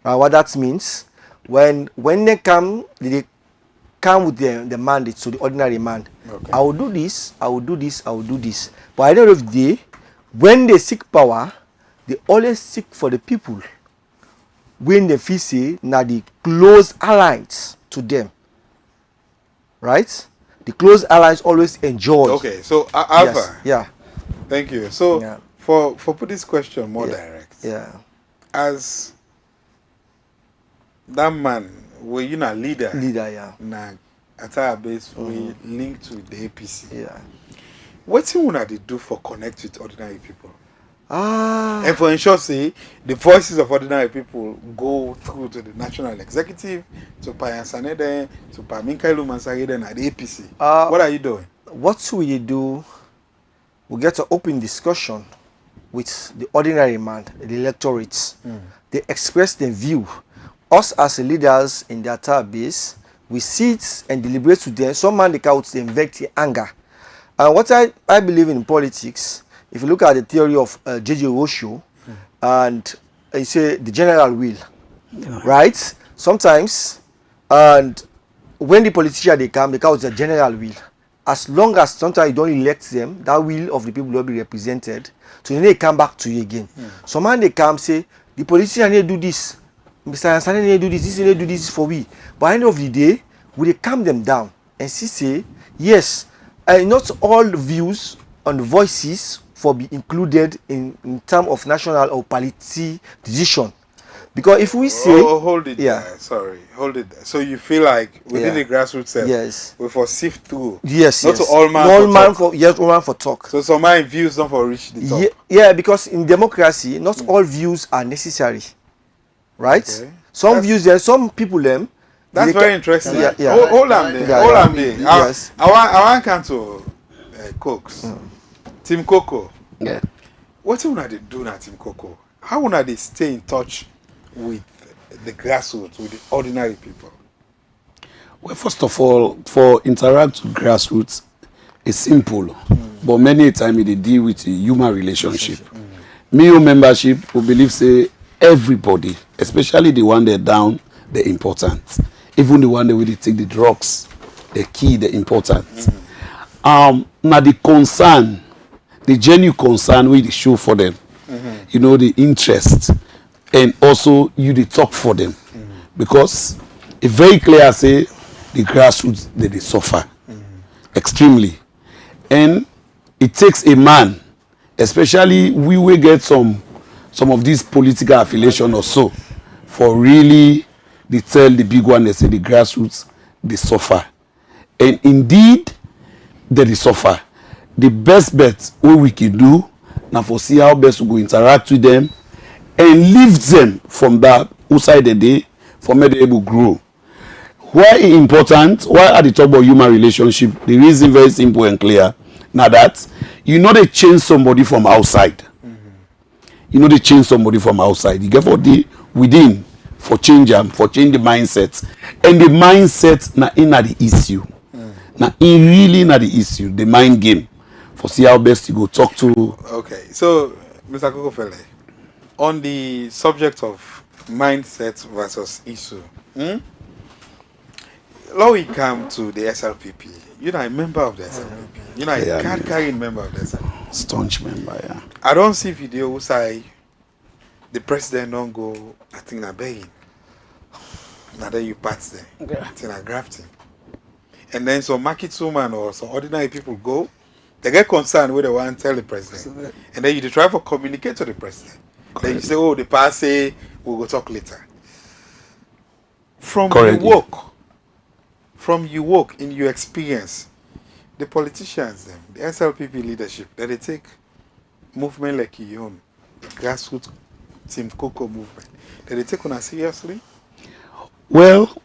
Speaker 6: What that means, when they come with the mandate to the ordinary man. Okay. I will do this, I will do this, I will do this. But at the end of the day, when they seek power, they always seek for the people. When they feel say, now the close allies to them. Right? The close allies always enjoy.
Speaker 3: Okay, so Alpha.
Speaker 6: Yes. Yeah.
Speaker 3: Thank you. So for put this question more direct.
Speaker 6: Yeah.
Speaker 3: As that man, were you not leader?
Speaker 6: Leader, yeah.
Speaker 3: Na at our base we linked with the APC.
Speaker 6: Yeah.
Speaker 3: What you wanna do for connect with ordinary people?
Speaker 6: And
Speaker 3: for ensure say the voices of ordinary people go through to the national executive, to Payan Sanede, to Paminkailu Mansaride and the APC. What are you doing?
Speaker 6: What we do, we get an open discussion with the ordinary man, the electorates. They express their view. Us as leaders in their base, we sit and deliberate with them. Some man they out the invect anger. And what I believe in politics, if you look at the theory of J.J. Osho, and you say the general will, right? Sometimes, and when the politician they come with the general will. As long as sometimes you don't elect them, that will of the people will be represented. So then they come back to you again. Some man they come say, the politician need to do this. Mr. Ansani need to do this, this need to do this for we. But at the end of the day, we calm them down and say, yes, not all views and voices for be included in terms of national or party decision. Because if we say...
Speaker 3: hold it there. Sorry, hold it there. So you feel like within the grassroots self,
Speaker 6: yes,
Speaker 3: we for sift through.
Speaker 6: Yes,
Speaker 3: not
Speaker 6: yes.
Speaker 3: To all man
Speaker 6: for yes, all man for talk.
Speaker 3: So some my views not for reach the top.
Speaker 6: Yeah, because in democracy, not all views are necessary. Right? Okay. Some views there, some people them.
Speaker 3: That's very interesting.
Speaker 6: Yeah.
Speaker 3: Hold on there. Hold on there. Yes. I want come to Cokes. Team Coco.
Speaker 6: Yeah.
Speaker 3: What you wanna do now, Team Coco? How wanna they stay in touch with the grassroots, with the ordinary people?
Speaker 4: Well, first of all, for interact with grassroots, it's simple. But many a time they deal with a human relationship. Me membership will believe say everybody, especially the one they're down, they're important. Even the one that will take the drugs, the key, the important. Now the concern, the genuine concern we show for them, you know, the interest, and also you the talk for them, because it's very clear say the grassroots they suffer extremely, and it takes a man, especially we will get some of these political affiliation or so, for really they tell the big one, they say the grassroots they suffer, and indeed they suffer. The best bet what we can do now for see how best we go interact with them and lift them from that outside the day for me to able grow. Why is important? Why at the top of human relationship? The reason very simple and clear. Now that you know they change somebody from outside. You know they change somebody from outside. You get for the within for change them, for change the mindset. And the mindset na in the issue. Now in really na the issue, the mind game. For see how best you go talk to.
Speaker 3: Okay, so Mr. Kokofele, on the subject of mindset versus issue. Now we come to the SLPP. You know, a member of the SLPP. You know, a card-carrying member of the SLPP.
Speaker 4: Staunch member, yeah.
Speaker 3: I don't see video who say the president don't go, I think, na begging. Now then you pass there. I think na grafting. And then some market woman or some ordinary people go, they get concerned with the one tell the president. And then you try to communicate to the president. Then you say, oh, the past say, we'll go talk later. From your work, in your experience, the politicians, them, the SLPP leadership, that they take movement like LEONE, the grassroots Team Coco movement, that they take on us seriously?
Speaker 4: Well,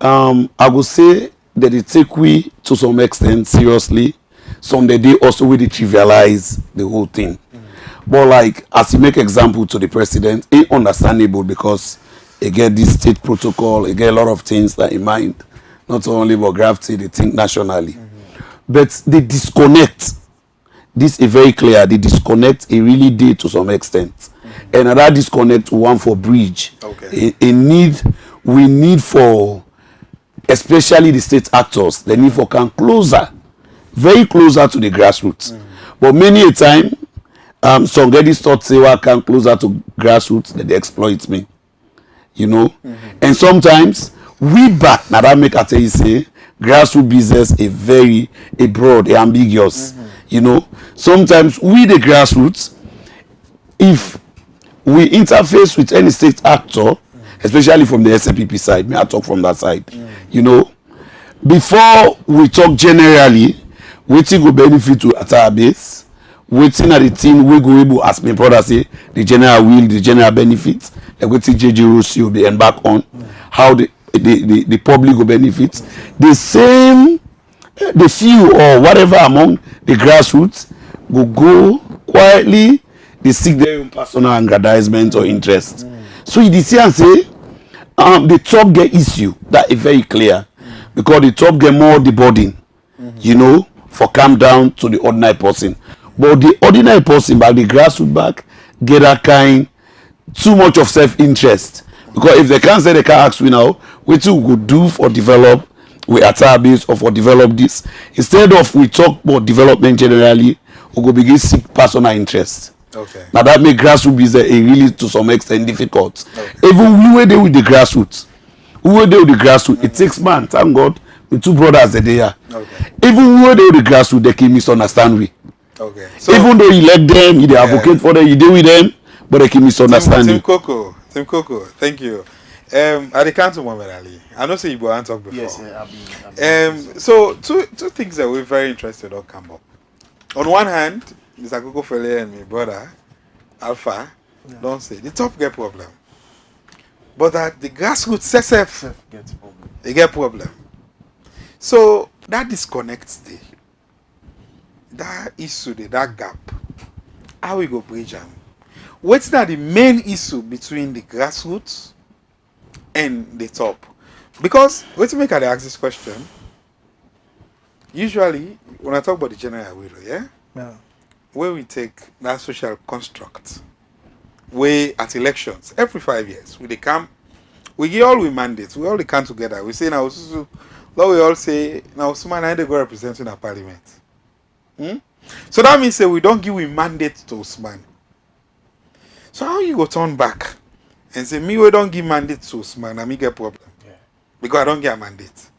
Speaker 4: I would say that they take we to some extent seriously. Some they also really trivialize the whole thing. But like, as you make example to the president, it's understandable because they get this state protocol, they get a lot of things that in mind, not only about gravity, they think nationally. But they disconnect. This is very clear. They disconnect a really did to some extent. And another disconnect one for bridge.
Speaker 3: Okay.
Speaker 4: We need for, especially the state actors, they need for come closer, very closer to the grassroots. But many a time, some get this thought say, well, I come closer to grassroots, that they exploit me. You know? And sometimes, we back, now that make I tell you say, grassroots business is very broad, ambiguous. You know? Sometimes, we the grassroots, if we interface with any state actor, especially from the SLPP side, may I talk from that side, you know, before we talk generally, wetin go benefit to at our base, wetin are the thing we go able, as my brother say, the general will, the general benefits, and wetin JJ Rossi will be embark on, how the public will benefit. The same, the few or whatever among the grassroots will go quietly, they seek their own personal aggrandizement or interest. So you see and say, the top get issue, that is very clear. Because the top get more the burden, you know, for come down to the ordinary person. But the ordinary person, by the grassroots back, get that kind, too much of self-interest. Because if they can't say they can't ask we now, what you could do for develop, we attire base or for develop this. Instead of we talk about development generally, we go begin seek personal interest.
Speaker 3: Okay.
Speaker 4: Now that make grassroots business a really to some extent difficult. Okay. Even we were there with the grassroots. It takes man, thank God, with two brothers that they are. Okay. Even we were there with the grassroots, they can misunderstand we.
Speaker 3: Okay. So,
Speaker 4: even though you elect them, you advocate for them, you deal with them, but they can misunderstand you.
Speaker 3: Team Coco, thank you. At the council, Mohamed Ali, I know say you go and talk before.
Speaker 5: Yes, I've been.
Speaker 3: So two things that we're very interested in come up. On one hand, Mr. Coco Fele and my brother Alpha don't say the top get problem, but that the grassroots self
Speaker 5: gets problem.
Speaker 3: They get problem. So that disconnects that issue, that gap. How we go bridge them? What's that the main issue between the grassroots and the top? Because let's make I ask this question. Usually, when I talk about the general will, yeah, where we take that social construct, we at elections every 5 years, we come, we give all we mandates, we all come together. We say now, we all say now, Usman I go represent in a parliament. So that means that we don't give a mandate to Usman. So how you go turn back and say me we don't give mandate to Usman, and me get problem because I don't get a mandate?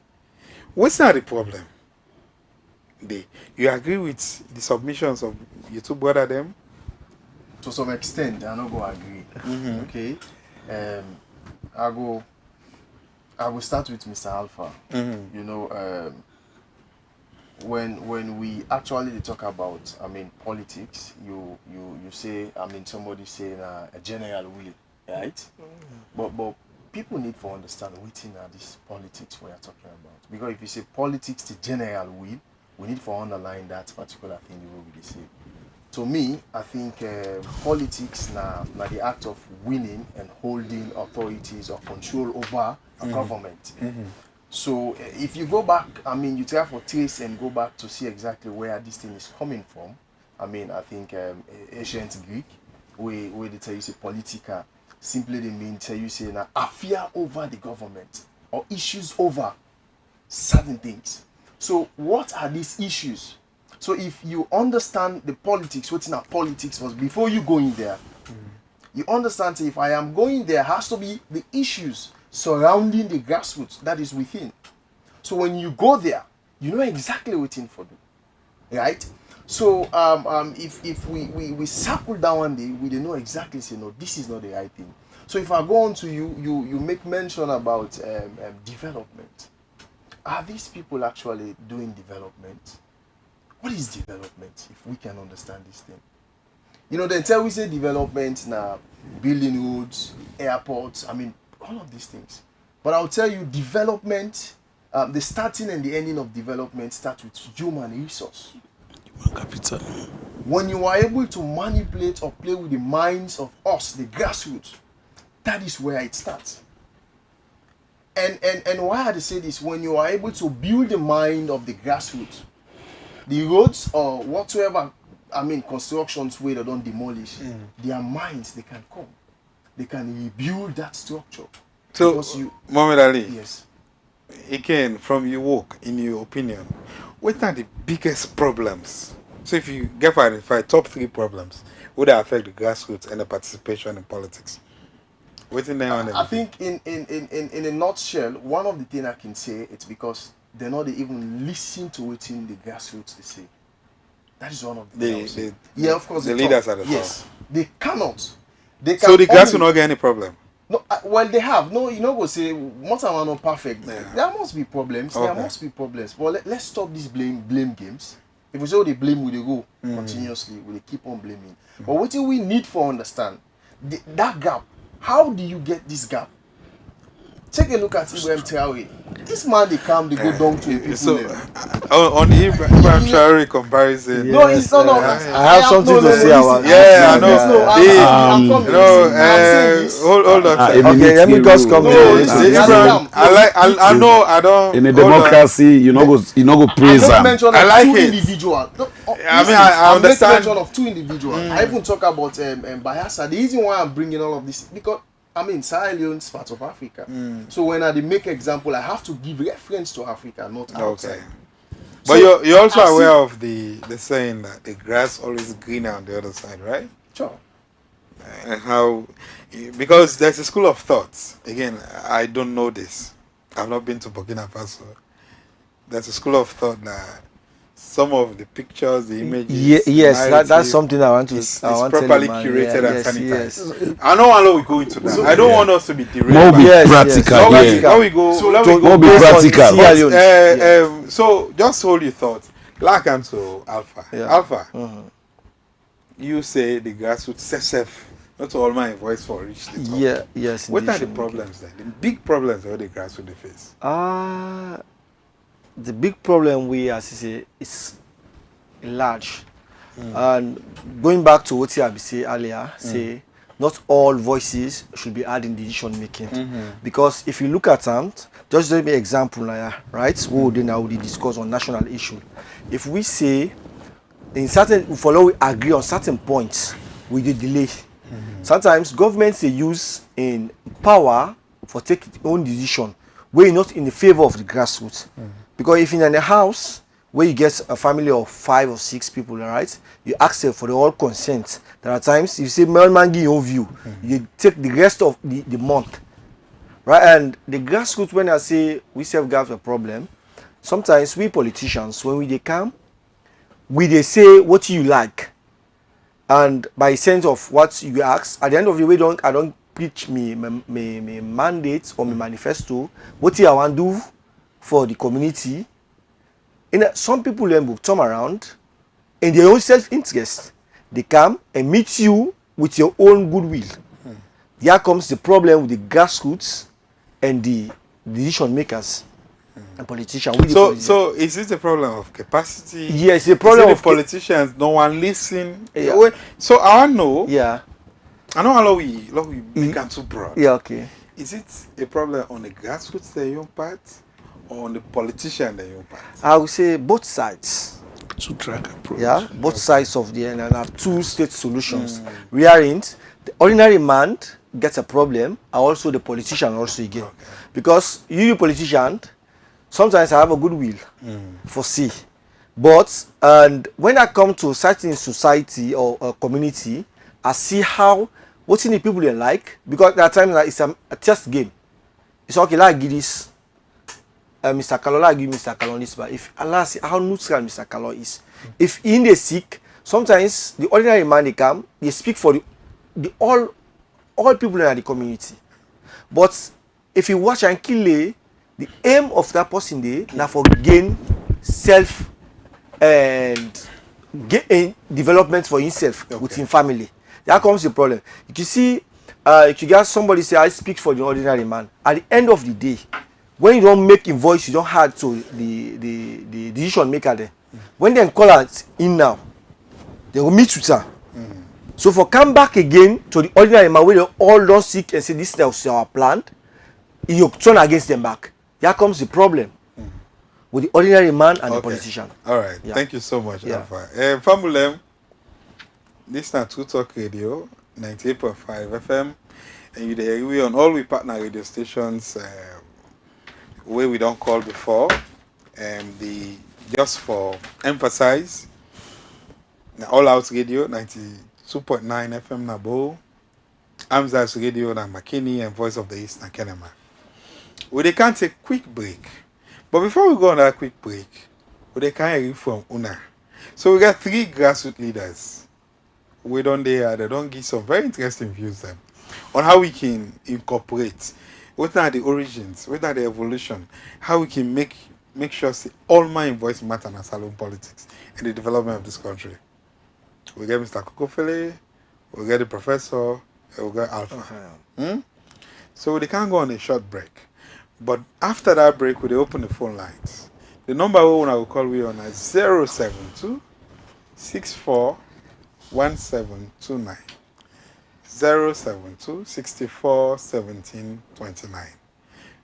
Speaker 3: What's not the problem? You agree with the submissions of your two brother them?
Speaker 5: To some extent, I don't go agree. Okay, I will start with Mr. Alpha. You know, when we actually talk about, I mean, politics, you say, I mean, somebody saying a general will, right? But people need to understand what in this politics we are talking about. Because if you say politics, the general will, we need to underline that particular thing the way we say. To me, I think politics now the act of winning and holding authorities or control over a government. So if you go back, I mean, you try for trace and go back to see exactly where this thing is coming from. I mean, I think ancient Greek, where they tell you say politica simply they mean tell you say now a fear over the government or issues over certain things. So what are these issues? So if you understand the politics, what's in our politics was before you go in there, you understand if I am going there has to be the issues surrounding the grassroots that is within. So when you go there, you know exactly what's in for you, right? So if we circle down one day, we don't know exactly say no, this is not the right thing. So if I go on to you make mention about development. Are these people actually doing development? What is development? If we can understand this thing, you know, then tell we say development now, building roads, airports. I mean, all of these things. But I'll tell you, development, the starting and the ending of development starts with human resource.
Speaker 4: Capital.
Speaker 5: When you are able to manipulate or play with the minds of us, the grassroots, that is where it starts. And why I say this, when you are able to build the mind of the grassroots, the roads or whatsoever, I mean constructions where they don't demolish, their minds, they can come. They can rebuild that structure.
Speaker 3: So, Mohammed Ali,
Speaker 5: yes.
Speaker 3: Again, from your work, in your opinion, what are the biggest problems? So if you get to identify top 3 problems, would that affect the grassroots and the participation in politics?
Speaker 5: I think in a nutshell, one of the things I can say it's because they're not even listen to what in the grassroots they say. That is one of the things. Yeah, of course.
Speaker 3: The leaders are the
Speaker 5: yes, they cannot. They can
Speaker 3: so the grass will not get any problem.
Speaker 5: No, well they have. No, you know, go say most are not perfect. Yeah. There must be problems. Okay. There must be problems. But let's stop these blame games. If we say they blame, we they go continuously. We they keep on blaming. But what do we need for understand that gap? How do you get this gap? Take a look at Ibrahim Traore. This man, they come, they go down to people.
Speaker 3: So, on the Ibrahim Traore comparison.
Speaker 5: No, it's not. No,
Speaker 6: I have something to say about.
Speaker 3: Yeah, I know.
Speaker 5: I'm coming.
Speaker 3: Hold on.
Speaker 6: Okay, let me just come.
Speaker 3: I know. I don't.
Speaker 4: In a democracy, you know go praise them.
Speaker 3: I like it.
Speaker 5: Individual.
Speaker 3: I mean, I understand.
Speaker 5: mention of 2 individuals. I even talk about Bayelsa. The reason why I'm bringing all of this because. I mean, Sierra Leone is part of Africa. So when I make example, I have to give reference to Africa, not outside. Okay.
Speaker 3: But so you're also aware of the saying that the grass always greener on the other side, right?
Speaker 5: Sure.
Speaker 3: And how, because there's a school of thought. Again, I don't know this. I've not been to Burkina Faso. There's a school of thought that some of the pictures, the images,
Speaker 6: yes, that's something I want to.
Speaker 3: It's properly curated and sanitized. Yes. I don't want to go into that. I don't want us to be derailed.
Speaker 4: More be practical.
Speaker 3: Let me go.
Speaker 4: More be practical.
Speaker 3: But, so just hold your thoughts. Like and to Alpha.
Speaker 6: Yeah.
Speaker 3: Alpha. You say the grassroots self. Not all my voice for reach the top.
Speaker 6: Yeah. Yes.
Speaker 3: What are the problems then? The big problems that the grassroots face.
Speaker 6: The big problem we as I say is large, and going back to what you have said earlier, say not all voices should be heard in decision making, because if you look at just give me an example now, right? What then now we discuss on national issue. If we say in certain we agree on certain points, we do delay. Sometimes governments they use in power for take its own decision, where not in the favor of the grassroots. Because if you're in a house where you get a family of 5 or 6 people, right, you ask them for the all consent. There are times you say, man, give your view. You take the rest of the month. Right? And the grassroots, when I say we self-have a problem, sometimes we politicians, when they come, they say what you like. And by sense of what you ask, at the end of the day, I don't preach me mandate or my manifesto, what I want to do for the community. And some people will come around in their own self-interest. They come and meet you with your own goodwill. Here comes the problem with the grassroots and the decision makers and politicians.
Speaker 3: So is it a problem of capacity?
Speaker 6: Yes, a problem of
Speaker 3: politicians. No one listen. Yeah. So I want to know.
Speaker 6: Yeah.
Speaker 3: I know how we make it too broad.
Speaker 6: Yeah. Okay.
Speaker 3: Is it a problem on the grassroots their own part? On the politician that you part?
Speaker 6: I would say both sides.
Speaker 4: Two-track approach.
Speaker 6: Yeah, both sides of the end and have 2 state solutions. Wherein the ordinary man gets a problem, and also the politician also again. Because you politician, sometimes I have a good will for see. But and when I come to certain society or a community, I see how what the people they like, because there are times that it's a test game. It's okay, like give this Mr. Kalola give Mr. Kalon this, but if Allah see how neutral Mr. Kalon is. If in the sick, sometimes the ordinary man they come, they speak for the all people in the community. But if you watch and kill the aim of that person there now for gain self and gain development for himself within family. That comes the problem. You can see if you get somebody say I speak for the ordinary man, at the end of the day, when you don't make a voice, you don't have to the decision maker there. When they call out in now, they will meet with her. So for come back again to the ordinary man where they all don't seek and say this is our plan, you turn against them back. Here comes the problem with the ordinary man and the politician.
Speaker 3: All right.
Speaker 6: Yeah.
Speaker 3: Thank you so much,
Speaker 6: Yeah.
Speaker 3: Alpha. Famulem, this is True Talk Radio, 98.5 FM, and you there we on all we partner radio stations where we don't call before, and the just for emphasize, the All Out Radio 92.9 FM Nabo, Amzas Radio na Makini and Voice of the East na Kenema. We they can take quick break. But before we go on that quick break, we can hear from Una. So we got 3 grassroots leaders. We don't there, they don't give some very interesting views them on how we can incorporate what are the origins, what are the evolution, how we can make sure say all my voice matter in salon politics and the development of this country. We get Mr. Kokofele, we get the professor, we get Alpha. So they can go on a short break. But after that break, we open the phone lines. The number I will call we on is 072 64 1729. 072 64 17 29.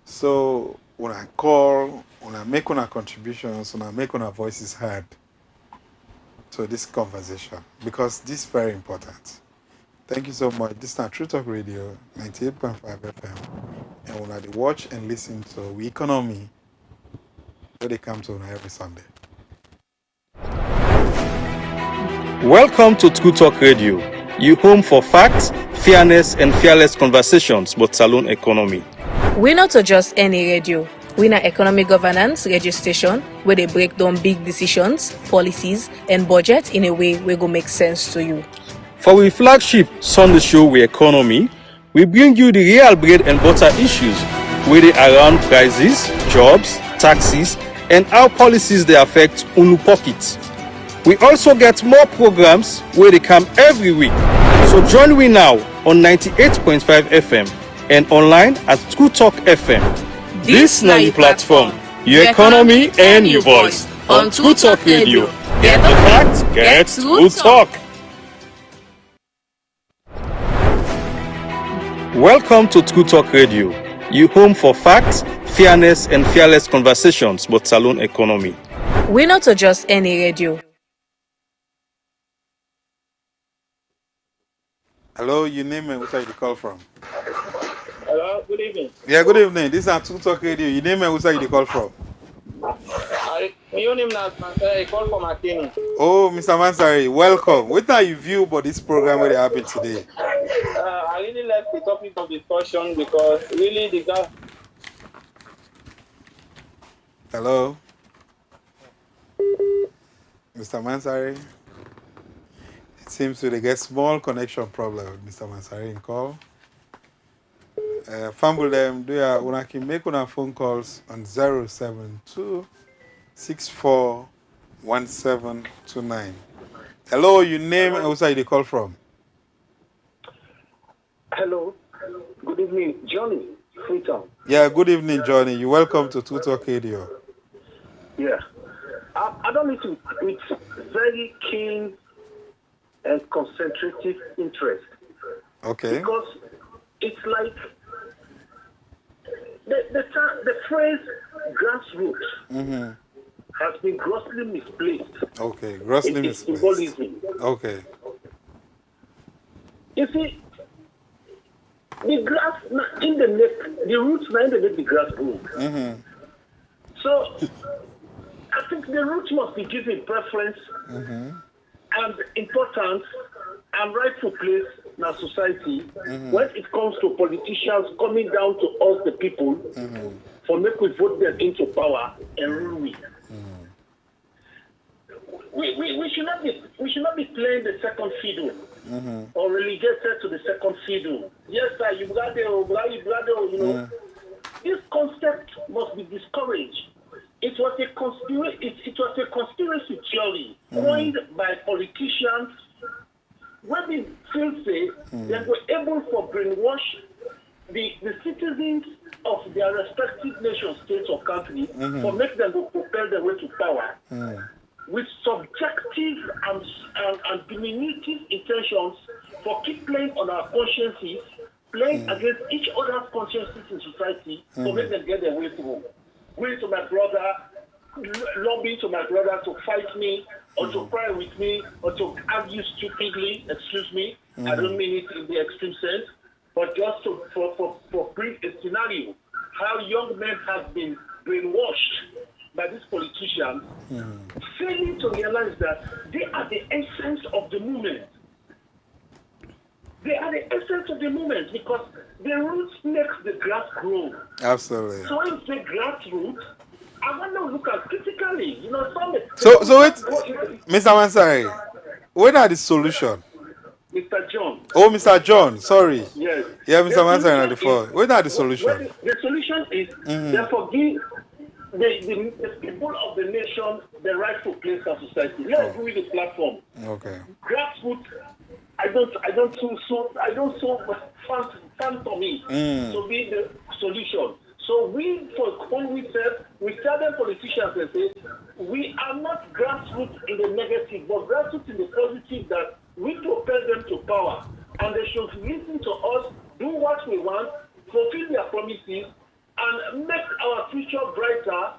Speaker 3: So when I call, when I make our contributions, when I make our voices heard to this conversation, because this is very important. Thank you so much. This is True Talk Radio 98.5 FM. And when I watch and listen to We Economy, where they come to every Sunday.
Speaker 1: Welcome to True Talk Radio, your home for facts, fairness, and fearless conversations about saloon economy.
Speaker 2: We're not just any radio. We're an economic governance radio station where they break down big decisions, policies, and budget in a way where go make sense to you.
Speaker 1: For our flagship Sunday show We Economy, we bring you the real bread and butter issues where they around prices, jobs, taxes, and how policies they affect unu pockets. We also get more programs where they come every week. So join me now on 98.5 FM and online at True Talk FM. This now your platform, your economy and your voice on True Talk Radio. Get the facts, get True Talk. Welcome to True Talk Radio, your home for facts, fairness, and fearless conversations about saloon economy.
Speaker 2: We're not just any radio.
Speaker 3: Hello, your name and what are you call from?
Speaker 7: Hello, good evening.
Speaker 3: Yeah, good evening. This is True Talk Radio. Your name and what are you call from?
Speaker 7: Your name is I call from Makini.
Speaker 3: Oh, Mr. Mansari, welcome. What are your view about this program where they happen today?
Speaker 7: I really like the topic of discussion because really the guy.
Speaker 3: Hello, Mr. Mansari. It seems to get small connection problem with Mr. Mansari in call. Fumble them. Do ya? Una can make una phone calls on 072 64 1729. Hello, your name and where you call from?
Speaker 8: Hello. Good evening, Johnny. Freetown.
Speaker 3: Yeah, good evening, Johnny. You're welcome to True Talk Radio.
Speaker 8: Yeah. I don't listen with very keen and concentrative interest.
Speaker 3: Okay.
Speaker 8: Because it's like the phrase grassroots has been grossly misplaced.
Speaker 3: Okay, grossly misplaced.
Speaker 8: Symbolism.
Speaker 3: Okay.
Speaker 8: You see, the grass in the neck, the roots now in the neck, the grass grow. So I think the roots must be given preference and importance and rightful place in our society when it comes to politicians coming down to us, the people, for make we vote them into power and rule we. We should not be playing the second fiddle or relegated to the second fiddle. Yes, sir, you got there, This concept must be discouraged. It was a conspiracy theory coined by politicians when they feel say they were able to brainwash the citizens of their respective nation, states, or countries for make them go propel their way to power with subjective and diminutive intentions for keep playing on our consciences, playing against each other's consciences in society for make them get their way through. Going to my brother, lobbying to my brother to fight me or to cry with me or to argue stupidly, excuse me, I don't mean it in the extreme sense, but just for brief a scenario, how young men have been brainwashed by these politicians, failing to realize that they are the essence of the movement. They are the essence of the movement because the roots makes the grass grow.
Speaker 3: Absolutely.
Speaker 8: So when you say grassroots, I want to look at critically.
Speaker 3: So wait, Mr. Mansari, when are the solution?
Speaker 8: Mr. John.
Speaker 3: Oh, Mr. John, sorry.
Speaker 8: Yes.
Speaker 3: Yeah, Mr. Mansari on the phone. When are the solution?
Speaker 8: The solution is therefore give the people of the nation the rightful place in society. Let's do the platform.
Speaker 3: Okay.
Speaker 8: Grassroots. I don't so fun for me to be the solution. So when we tell them politicians and say we are not grassroots in the negative, but grassroots in the positive, that we propel them to power and they should listen to us, do what we want, fulfill their promises, and make our future brighter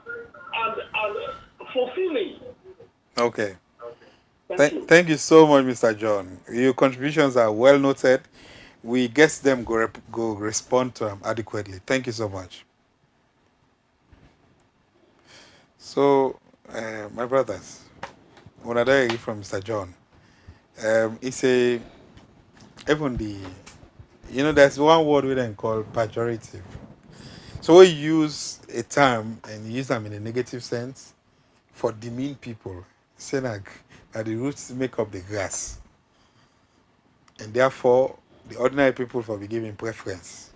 Speaker 8: and fulfilling.
Speaker 3: Okay. Thank you so much, Mr. John. Your contributions are well noted. We guess them go respond to them adequately. Thank you so much. So, my brothers, what I hear from Mr. John, it's even there's one word we then call pejorative. So we use a term and use them in a negative sense for demean people, say like that the roots make up the grass, and therefore the ordinary people for be given preference.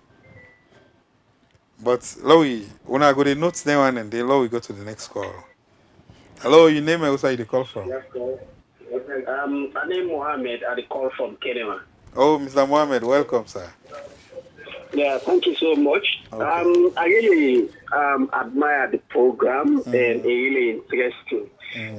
Speaker 3: But Lowy, when I go to notes there one and then we go to the next call. Hello, your name and also you call from?
Speaker 8: Yes, my name is Mohammed. I call from Kenya.
Speaker 3: Oh, Mr. Mohammed, welcome, sir.
Speaker 8: Yeah, thank you so much.
Speaker 3: Okay.
Speaker 8: I really admire the program and it's really interesting.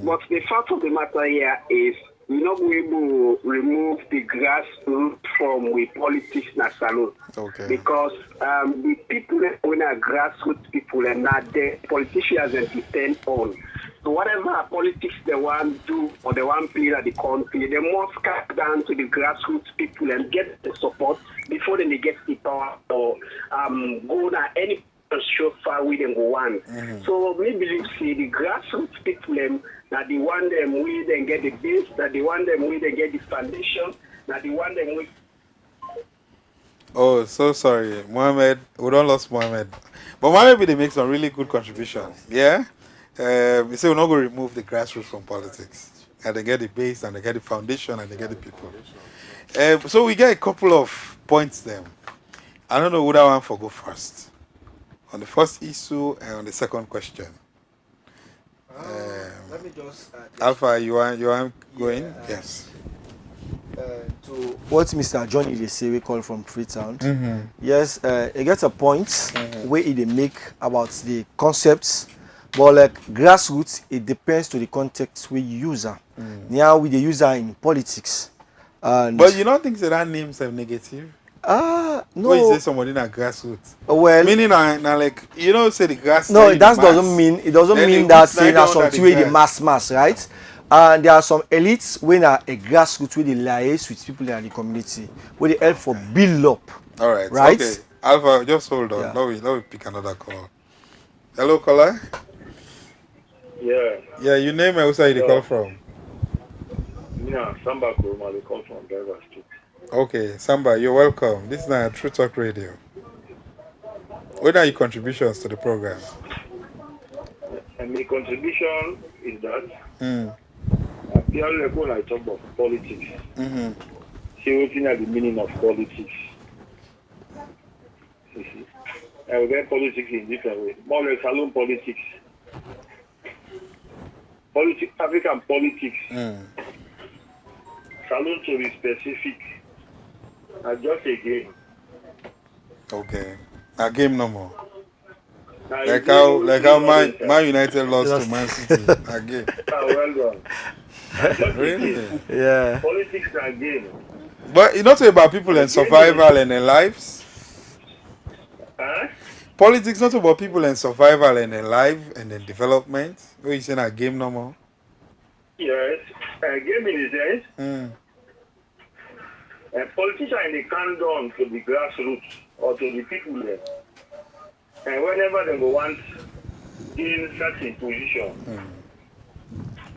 Speaker 8: But the fact of the matter here is we're not able to remove the grassroots from the politics in salon.
Speaker 3: Okay.
Speaker 8: Because the people that are grassroots people and not the politicians that depend on. So whatever politics they want to do or they want to play at the country, they must cut down to the grassroots people and get the support before then they get the power or go to any show far with them go on. So we believe see the grassroots people that they want them we then get the base, that they want them we then get the foundation, that they want them we.
Speaker 3: Oh, so sorry, Mohammed. We don't lost Mohammed, but Mohammed they make some really good contributions. Yeah. We say we're not going to remove the grassroots from politics. And they get the base, and they get the foundation, and they get the people. So we get a couple of points there. I don't know who that one for go first. On the first issue and on the second question.
Speaker 6: Let me just
Speaker 3: Alpha, you are going? Yes.
Speaker 6: To what Mr. John is say we call from Freetown. Yes, it gets a point where it make about the concepts. But like grassroots, it depends to the context we use. Now with the user in politics. And
Speaker 3: but you don't think that names are negative?
Speaker 6: No.
Speaker 3: When you say somebody in a grassroots,
Speaker 6: well,
Speaker 3: meaning like say the grass.
Speaker 6: No, that doesn't mean that saying that something with the mass, right? And there are some elites when are a grassroots where they liaise with people in the community, where they help for build up
Speaker 3: All right.
Speaker 6: Right?
Speaker 3: Okay. Alpha, just hold on.
Speaker 6: Yeah.
Speaker 3: Let me pick another call. Hello, caller.
Speaker 9: Yeah,
Speaker 3: Yeah, you name and where you call from?
Speaker 9: Samba Kuruma, they call from Driver Street.
Speaker 3: Okay, Samba, you're welcome. This is not True Talk Radio. What are your contributions to the program?
Speaker 9: And my contribution is that
Speaker 3: Mm.
Speaker 9: purely when I talk about politics,
Speaker 3: Mm-hmm.
Speaker 9: see what is the meaning of politics. You see, I will get politics in different ways. More like saloon politics, African politics,
Speaker 3: Mm.
Speaker 9: saloon to be specific, and just a game.
Speaker 3: Okay. A game no more.
Speaker 9: Now,
Speaker 3: Like
Speaker 9: a
Speaker 3: how
Speaker 9: game,
Speaker 3: Man United lost to
Speaker 6: Lost.
Speaker 3: Man City. A game.
Speaker 9: well done. Just a
Speaker 3: Really?
Speaker 9: game.
Speaker 6: Yeah.
Speaker 9: Politics are game.
Speaker 3: But it's not about people and survival and their lives.
Speaker 9: Huh?
Speaker 3: Politics not about people and survival and their life and their development. What you saying a game no more?
Speaker 9: Yes. A game in a sense.
Speaker 3: Mm.
Speaker 9: Politicians they come down to the grassroots or to the people there. And whenever they go want in certain position,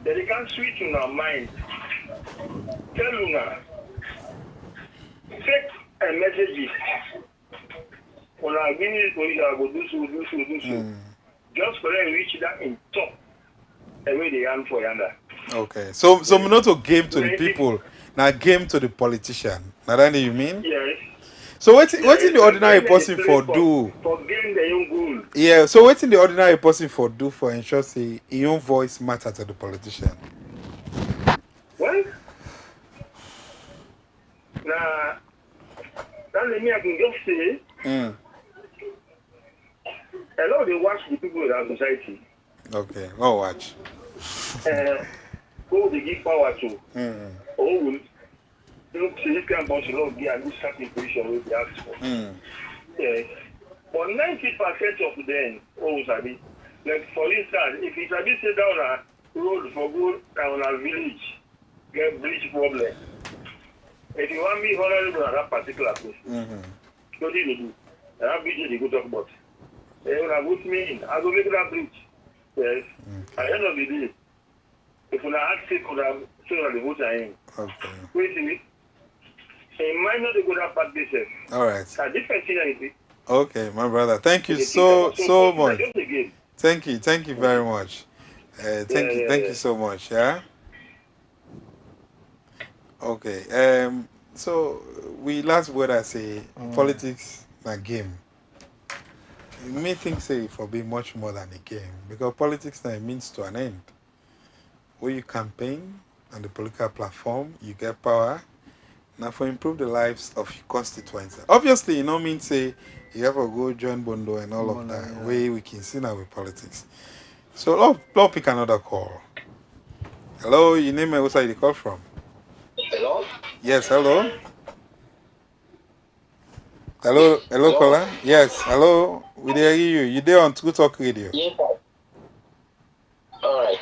Speaker 9: then they can switch in our mind. Tell you now, take a message. When I give you position, I go do so. Just for them to reach that in top, the way they am for yonder.
Speaker 3: Okay. So me not to game to the people, now game to the politician. Now that you mean?
Speaker 9: Yes.
Speaker 3: So what in the ordinary person for do?
Speaker 9: For gain their own goal.
Speaker 3: Yeah, so what in the ordinary person for do for ensure say your own voice matter to the politician?
Speaker 9: Well, now, that me I can just say, a lot they watch the people in our society.
Speaker 3: Okay, go watch.
Speaker 9: Who they give power to, or will look to this kind of boss will be at this certain position where they ask for. Yes. But 90% of them, Sabi, like for instance, if it's a bit sit down a road for good down a village, get bridge problem. If you want me honorable at that particular place, what do you do? And that bridge they go talk about. When I vote me in, I go make that bridge. Yes. At the end of the day, if you ask it, could have shown the vote in.
Speaker 3: Okay.
Speaker 9: Wait a minute. It might not go that part this.
Speaker 3: All right.
Speaker 9: A different thing.
Speaker 3: Okay, my brother. Thank you so much. Thank you very much. Thank you so much. Yeah. Okay. So we last word I say politics a game. You may think say for being much more than a game because politics now means to an end. Where you campaign on the political platform, you get power. Now for improve the lives of your constituents. Obviously, you know mean say you have to go join Bondo and all of that. Yeah. Way we can see now with politics. So let's pick another call. Hello, your name and where you call from?
Speaker 10: Hello?
Speaker 3: Yes, hello. Hello, caller. Yes, hello. We hear you. You there on True Talk Radio?
Speaker 10: Yes, sir. All right.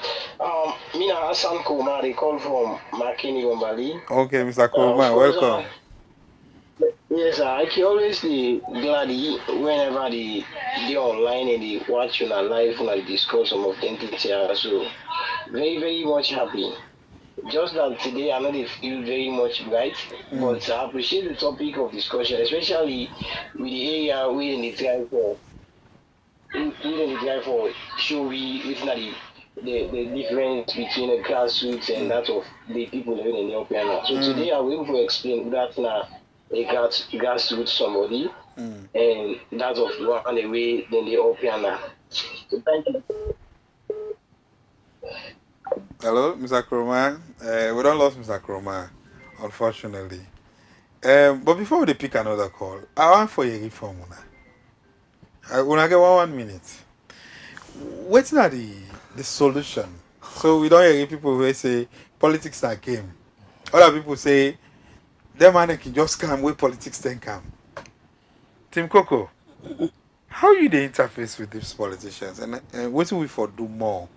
Speaker 10: Me na Hassan Kumar, they call from Makini Gombali.
Speaker 3: Okay, Mr. Kumar, welcome.
Speaker 10: Yes, I can always be glad whenever they online and they watch you live and I discuss some of them things here. So very, very much happy. Just that today I know they feel very much bright, but I appreciate the topic of discussion, especially with the area we in the try for show we within the difference between the grassroots and that of the people living in the Opiana. So today I will able to explain that now a grassroots somebody and that of one away than the Opiana. So thank you.
Speaker 3: Hello, Mr. Kroma. We don't lost Mr. Kroma, unfortunately. But before we pick another call, I want for you reform. When I get 1 minute, what's not the solution? So we don't hear people who say politics are game. Other people say them man can just come where politics then come. Tim Coco, how you the interface with these politicians and what do we for do more?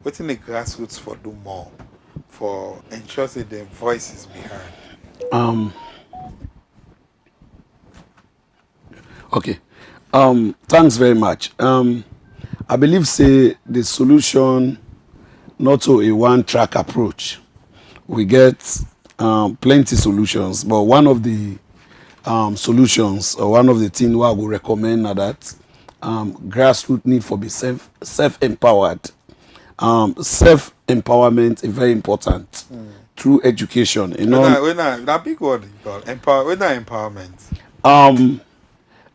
Speaker 3: What's in the grassroots for do more for ensure that their voices be heard?
Speaker 4: Okay. Thanks very much. I believe say the solution not to a one-track approach. We get plenty solutions, but one of the solutions or one of the things I would recommend are that grassroots need for be self-empowered. Self-empowerment is very important through education. You know,
Speaker 3: When that big word you call empower. When that empowerment.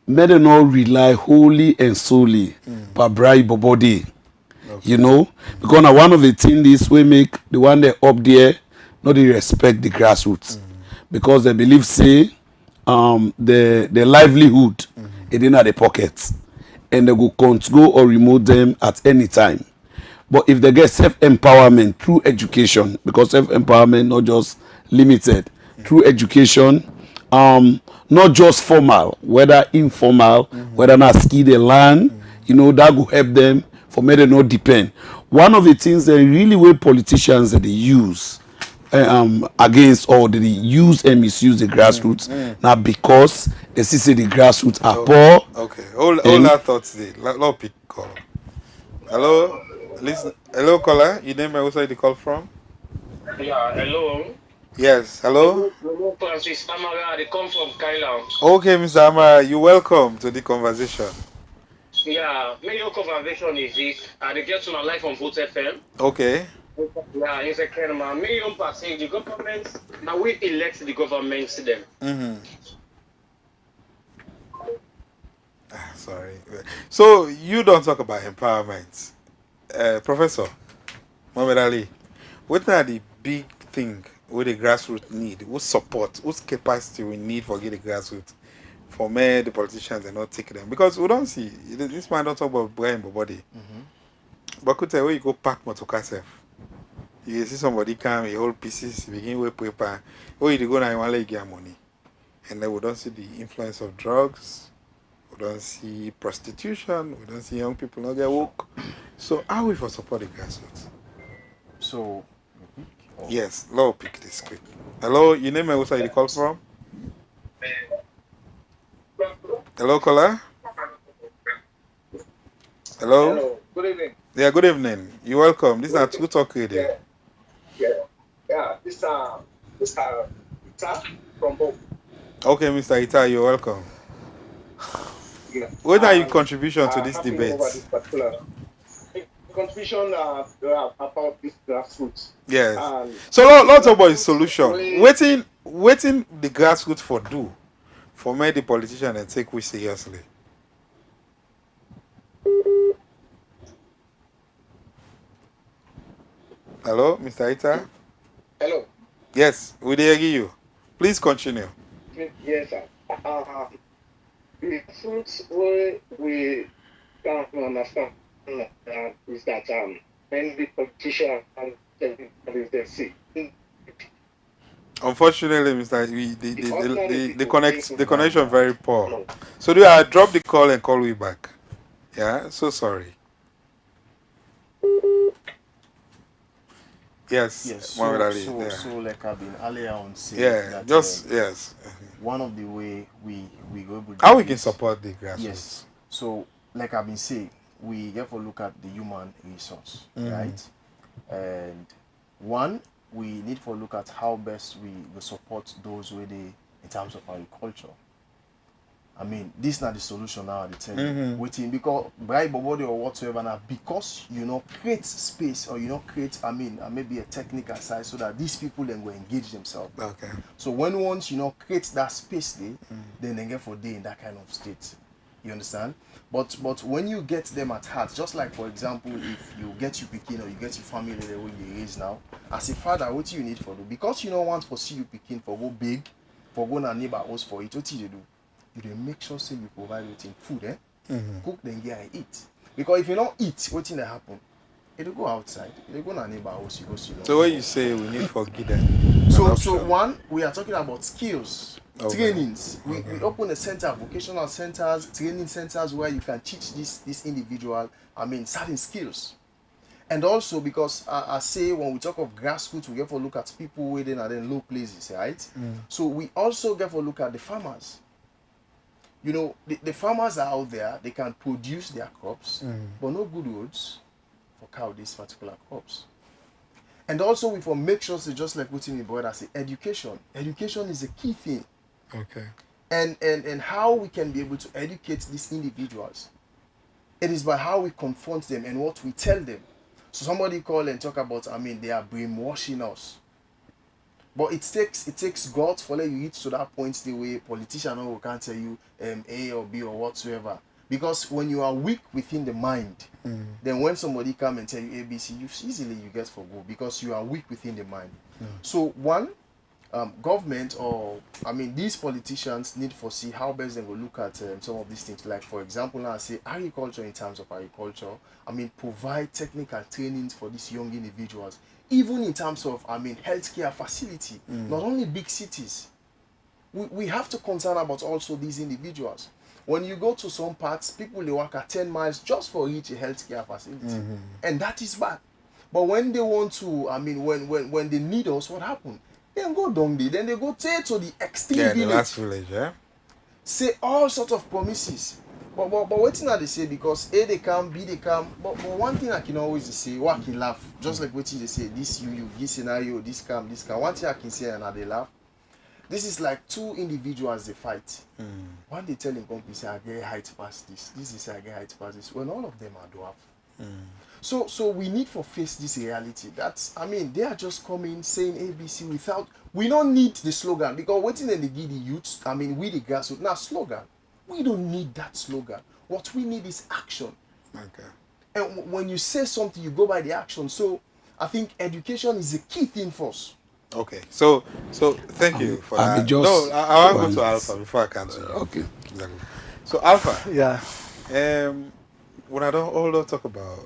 Speaker 4: may they not rely wholly and solely per bribe body. You know, because now one of the things is we make the one that up there not they respect the grassroots because they believe say the livelihood it in the pockets and they go go or remove them at any time. But if they get self-empowerment through education, because self-empowerment not just limited through education, not just formal, whether informal, whether not ski they learn, you know, that will help them for me to not depend. One of the things that really way politicians that they use against or they use and misuse the grassroots now because they see say the grassroots are poor.
Speaker 3: Okay. All that thoughts there. Lot pick call. Hello. Listen. Hello, caller. You name me. Where you call from?
Speaker 10: Yeah, hello.
Speaker 3: Yes. Hello.
Speaker 10: Hello, Francis Amara. They come from Kaila.
Speaker 3: Okay, Mr. Amara. You welcome to the conversation.
Speaker 10: Yeah, major conversation is this. They get to my life on Vote FM.
Speaker 3: Okay.
Speaker 10: Yeah, it's a kind of million percent. The government, now we elect the government to them.
Speaker 3: Sorry. So you don't talk about empowerment, Professor Mohamed Ali. What are the big thing what the grassroots need? What support? What capacity we need for get the grassroots? For me, the politicians are not taking them because we don't see this man don't talk about Brian body. But could tell where you go park motor self. You see somebody come, he hold pieces, begin with paper. Or you go now you want to get money, and then we don't see the influence of drugs. We don't see prostitution. We don't see young people not get woke. So how we for support the grassroots?
Speaker 5: So,
Speaker 3: Yes, Law pick this quick. Hello, your name and where you call from? Hello, caller. Hello.
Speaker 11: Hello, good evening.
Speaker 3: Yeah, good evening. You're welcome. This is our True Talk Radio.
Speaker 11: This Mr. Ita from home.
Speaker 3: Okay, Mr. Ita, you're welcome.
Speaker 11: Yeah.
Speaker 3: What are your contribution to this
Speaker 11: Talking
Speaker 3: debate?
Speaker 11: over this particular contribution about this grassroots.
Speaker 3: Yes. So lots about the solution. Waiting the grassroots for do for me the politician and take we seriously. Hello, Mr. Ita?
Speaker 11: Hello.
Speaker 3: Yes, we hear you. Please continue.
Speaker 11: Yes, sir. The truth we can't understand is that many the politicians and they see.
Speaker 3: Unfortunately, Mr. The connection very poor. So do I drop the call and call you back? Yeah, so sorry. Yes,
Speaker 5: so like I've been earlier on saying that,
Speaker 3: yes.
Speaker 5: One of the way we go able to
Speaker 3: how we can support the grassroots.
Speaker 5: Yes. So like I've been saying, we therefore look at the human resource, right? And one, we need to look at how best we will support those where they in terms of agriculture. I mean, this is not the solution now at the time. Waiting because bribe body or whatsoever now, because you know create space or you know create maybe a technical side so that these people then will engage themselves.
Speaker 3: Okay.
Speaker 5: So once you know create that space there, then they get for day in that kind of state. You understand? But when you get them at heart, just like for example, if you get your pikin or you get your family the way you raise now, as a father, what you need for do? Because you don't want to see you pikin for go big, for go na neighbor house for it, what you do? You then make sure say you provide with food, cook then get and eat. Because if you don't eat, what thing that happen? It'll go outside, it'll go to neighbor house, you go see.
Speaker 3: So what you say we need for give them?
Speaker 5: So one, we are talking about skills, trainings. We open a center, vocational centers, training centers where you can teach this individual, certain skills. And also because I say when we talk of grassroots, we get to look at people within and then low places, right? So we also get to look at the farmers. you know, the farmers are out there, they can produce their crops, but no good roads for cow these particular crops. And also we for make sure, so just like what in the brother say, education. Education is a key thing.
Speaker 3: Okay.
Speaker 5: And how we can be able to educate these individuals. It is by how we confront them and what we tell them. So somebody call and talk about, I mean, they are brainwashing us. But it takes God for let you reach to that point the way politician or can't tell you A or B or whatsoever. Because when you are weak within the mind, then when somebody come and tell you ABC, you get for go because you are weak within the mind. So one, government or I mean these politicians need to see how best they will look at some of these things. Like for example, now I say agriculture in terms of agriculture. I mean provide technical trainings for these young individuals. Even in terms of I mean healthcare facility, not only big cities. We have to concern about also these individuals. When you go to some parts, people they walk at 10 miles just for reach a healthcare facility, and that is bad. But when they want to, I mean, when they need us, what happened? Then go down there. Then they go to the extreme village.
Speaker 3: The last village, yeah.
Speaker 5: Say all sorts of promises. But what thing they say because A they come, B they come. But one thing I can always say, what I can laugh. Just like what they say, this this scenario, this come. One thing I can say and they laugh. This is like two individuals they fight. One they tell him company say I get height past this. This is I get height past this. When all of them are dwarf. So we need to face this reality. That's I mean they are just coming saying ABC without we don't need the slogan because waiting in the give the youth. I mean we the grassroots now slogan. We don't need that slogan. What we need is action.
Speaker 3: Okay.
Speaker 5: And when you say something, you go by the action. So I think education is a key thing for us.
Speaker 3: Okay, so thank you for that. No, I want to go to Alpha before I come to you.
Speaker 4: Okay.
Speaker 3: Exactly. So Alpha,
Speaker 6: Yeah.
Speaker 3: When I don't talk about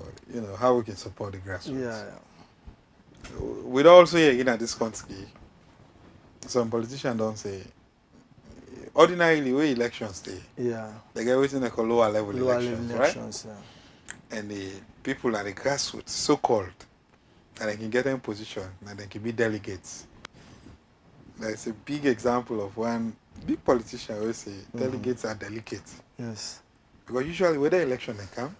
Speaker 3: how we can support the grassroots.
Speaker 6: Yeah.
Speaker 3: We'd also hear in this country, some politicians don't say ordinarily where elections stay.
Speaker 6: Yeah.
Speaker 3: They get waiting like a lower level elections, right?
Speaker 6: Yeah.
Speaker 3: And the people at the grassroots, so called, and they can get in position and they can be delegates. There's a big example of one big politician always say delegates are delicate.
Speaker 6: Yes.
Speaker 3: Because usually when the election they come,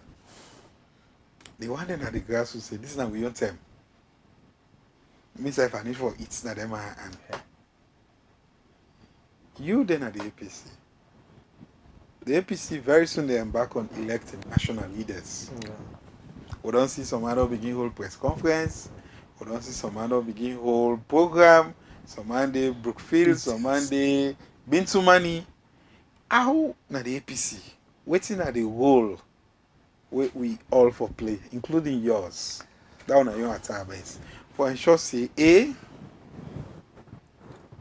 Speaker 3: the one then at the grassroots say this is not we own them. Means if I need for it's not them and you then at the APC. The APC very soon they embark on electing national leaders. We don't see some other begin whole press conference. We don't see some other begin whole program. Some Monday Brookfield, some Monday Bintu Money. How na the APC? Waiting at the role we all for play, including yours. Down at your base. For ensure say A,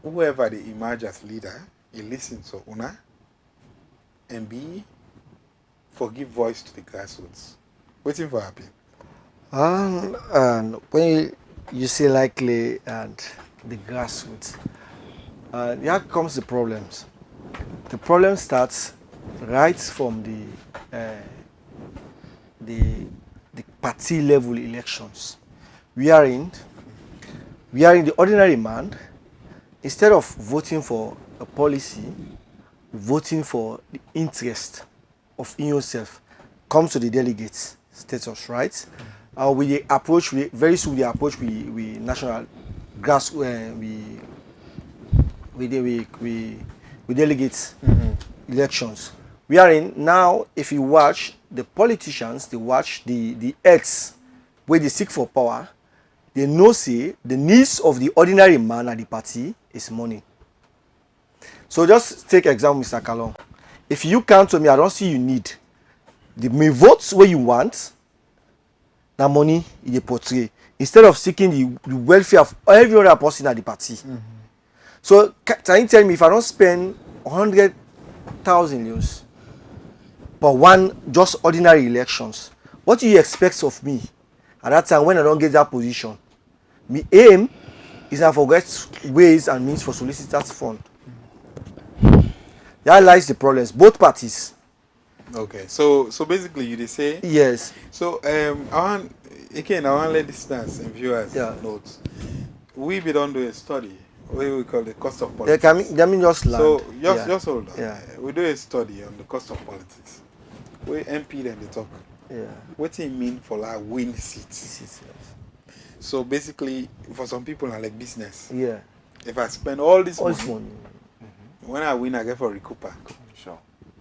Speaker 3: whoever they emerge as leader, he listens to Una. And B, give voice to the grassroots. Waiting for happen.
Speaker 6: And when you say likely and the grassroots, here comes the problems. The problem starts right from the party level elections. We are in the ordinary man. Instead of voting for a policy, voting for the interest of yourself comes to the delegates status, right? We very soon we approach we national grass we delegate elections. We are in now. If you watch the politicians, they watch the heads where they seek for power. They know say the needs of the ordinary man at the party is money. So just take example, Mr. Kalon. If you come to me, I don't see you need the votes where you want. That money you portray instead of seeking the welfare of every other person at the party. So can you tell me if I don't spend 100,000 euros for one just ordinary elections, what do you expect of me at that time when I don't get that position? My aim is to forget ways and means for solicitors' fund. That lies the problems. Both parties.
Speaker 3: Okay, so basically you say
Speaker 6: yes.
Speaker 3: So I want let listeners and viewers note. We be done doing a study what we call the cost of politics.
Speaker 6: They mean just land.
Speaker 3: So just hold on.
Speaker 6: Yeah.
Speaker 3: We do a study on the cost of politics. We MP then they talk.
Speaker 6: Yeah.
Speaker 3: What it mean for like win seats?
Speaker 6: Yes.
Speaker 3: So basically, for some people, I like business.
Speaker 6: Yeah.
Speaker 3: If I spend all this money,
Speaker 6: Mm-hmm.
Speaker 3: when I win, I get for recouper.
Speaker 5: Sure.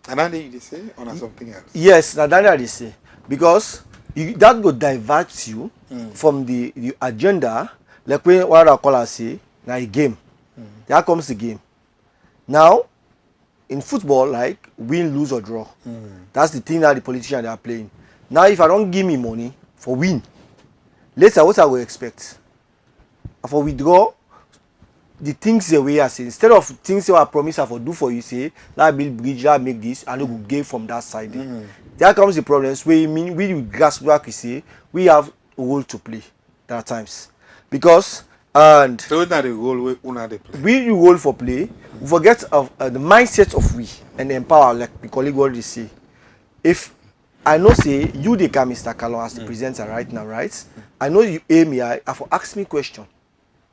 Speaker 3: And then they say on something else.
Speaker 6: Yes, that's what they say. Because that will divert you from the agenda, like when what I call say, now a game. There comes the game. Now, in football, like win, lose or draw. That's the thing that the politicians are playing. Now, if I don't give me money for win, later what I will expect? For withdraw, the things the way I say, instead of things you I promise I for do for you, say, that build bridge, that make this, and we will gain from that side. There comes the problems where we with grassroots we say we have a role to play at times. Because and
Speaker 3: so not the role we play.
Speaker 6: We role for play, we forget of the mindset of we and empower, like the colleague already say. If I know say you they come Mr. Kalon as the presenter right now, right? I know you aim me, I for ask me question,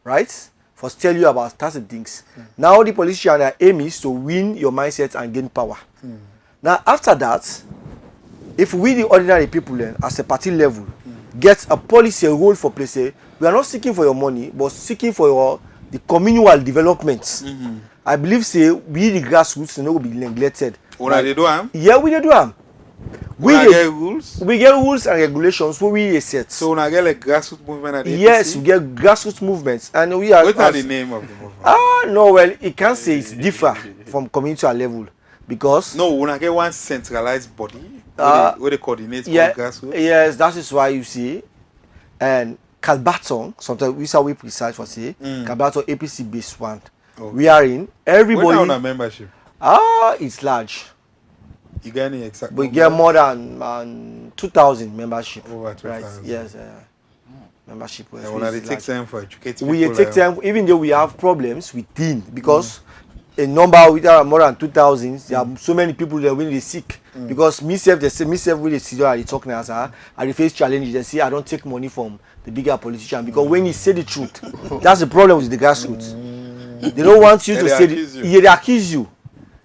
Speaker 6: right? For tell you about certain things. Now the politician aim is to win your mindset and gain power. Now after that, if we the ordinary people then as a party level get a policy, a role for play, say we are not seeking for your money, but seeking for the communal development. I believe say we the grassroots will be neglected.
Speaker 3: Like, they do am?
Speaker 6: Yeah, we do am.
Speaker 3: We get rules.
Speaker 6: We get rules and regulations where we set.
Speaker 3: So we get like grassroots movement at the
Speaker 6: Yes,
Speaker 3: APC?
Speaker 6: we get grassroots movements, and we are.
Speaker 3: What are the name of the movement?
Speaker 6: No, well, it can't say it's differ from community level because
Speaker 3: no, we get one centralized body where they coordinate all grassroots.
Speaker 6: Yes, that is why you see, and Calbaton. Sometimes we say we precise for say Calbaton APC based one. Okay. We are in everybody.
Speaker 3: When on a membership?
Speaker 6: It's large.
Speaker 3: You get any exact?
Speaker 6: We get more than 2,000 membership.
Speaker 3: Over 2,000.
Speaker 6: Right? Yes. Membership.
Speaker 3: When they take time for educating
Speaker 6: we
Speaker 3: people.
Speaker 6: Take time, even though we have problems within, because a number with more than 2,000, there are so many people that when they sick. Because myself, they say myself when they see that I talk now, I face challenges. They say I don't take money from the bigger politician because when you say the truth, that's the problem with the grassroots. They don't want you to say they accuse you.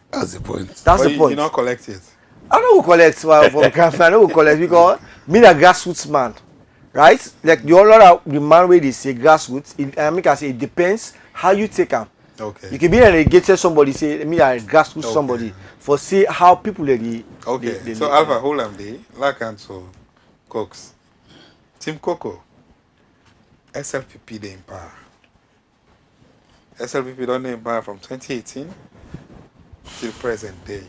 Speaker 4: That's the point.
Speaker 6: That's the point.
Speaker 3: You not collect it.
Speaker 6: I don't collect from campaign. I don't collect because me a grassroots man, right? Like the other the man where they say grassroots, I make I say it depends how you take them.
Speaker 3: Okay.
Speaker 6: You can be an educated somebody say me a grassroots somebody for say how people they.
Speaker 3: Okay.
Speaker 6: They
Speaker 3: so Alpha Holland Day, like and so Cox, Team Coco, SLPP they in power. SLPP don't in power from 2018 till present day.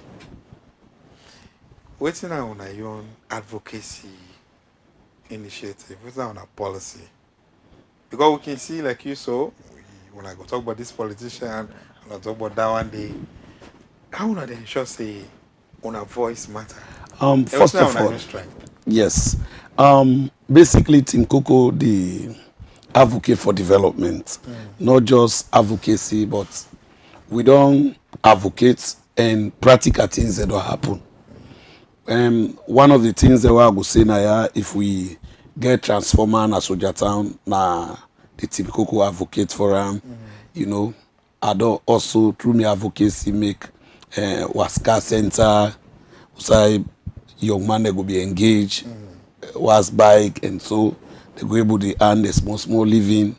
Speaker 3: What's in on your own advocacy initiative? What's on a policy? Because we can see, like you saw, when I go talk about this politician, when I talk about that one day, how would they ensure say on a voice matter?
Speaker 4: First of all, yes. Basically, Team Coco, the advocate for development, not just advocacy, but we don't advocate and practical things that don't happen. One of the things that I would say now, if we get transformer na Soja Town, na the Team Coco advocate for them, you know, I don't also through my advocacy make Waska Center, say young man they go be engaged, was bike, and so they go able to earn a small living.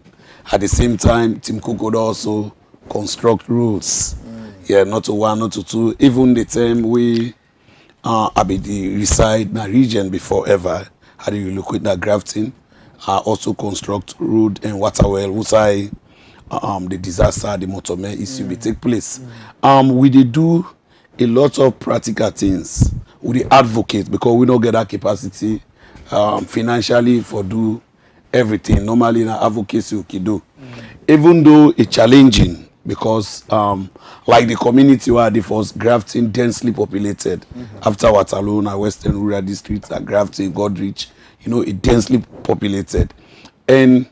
Speaker 4: At the same time, Team Coco also construct roads. Yeah, not to one, not to two. Even the time we I be the reside na region before ever. How do you look with that grafting? Also construct road and water well. Which I the disaster, the motorman issue will take place. We did do a lot of practical things. We dey advocate because we don't get that capacity financially for do everything. Normally in advocacy we can do. Even though it's challenging because like the community where the first grafting densely populated after Waterloo and Western Rural Districts are grafting, Godrich, you know, it densely populated. And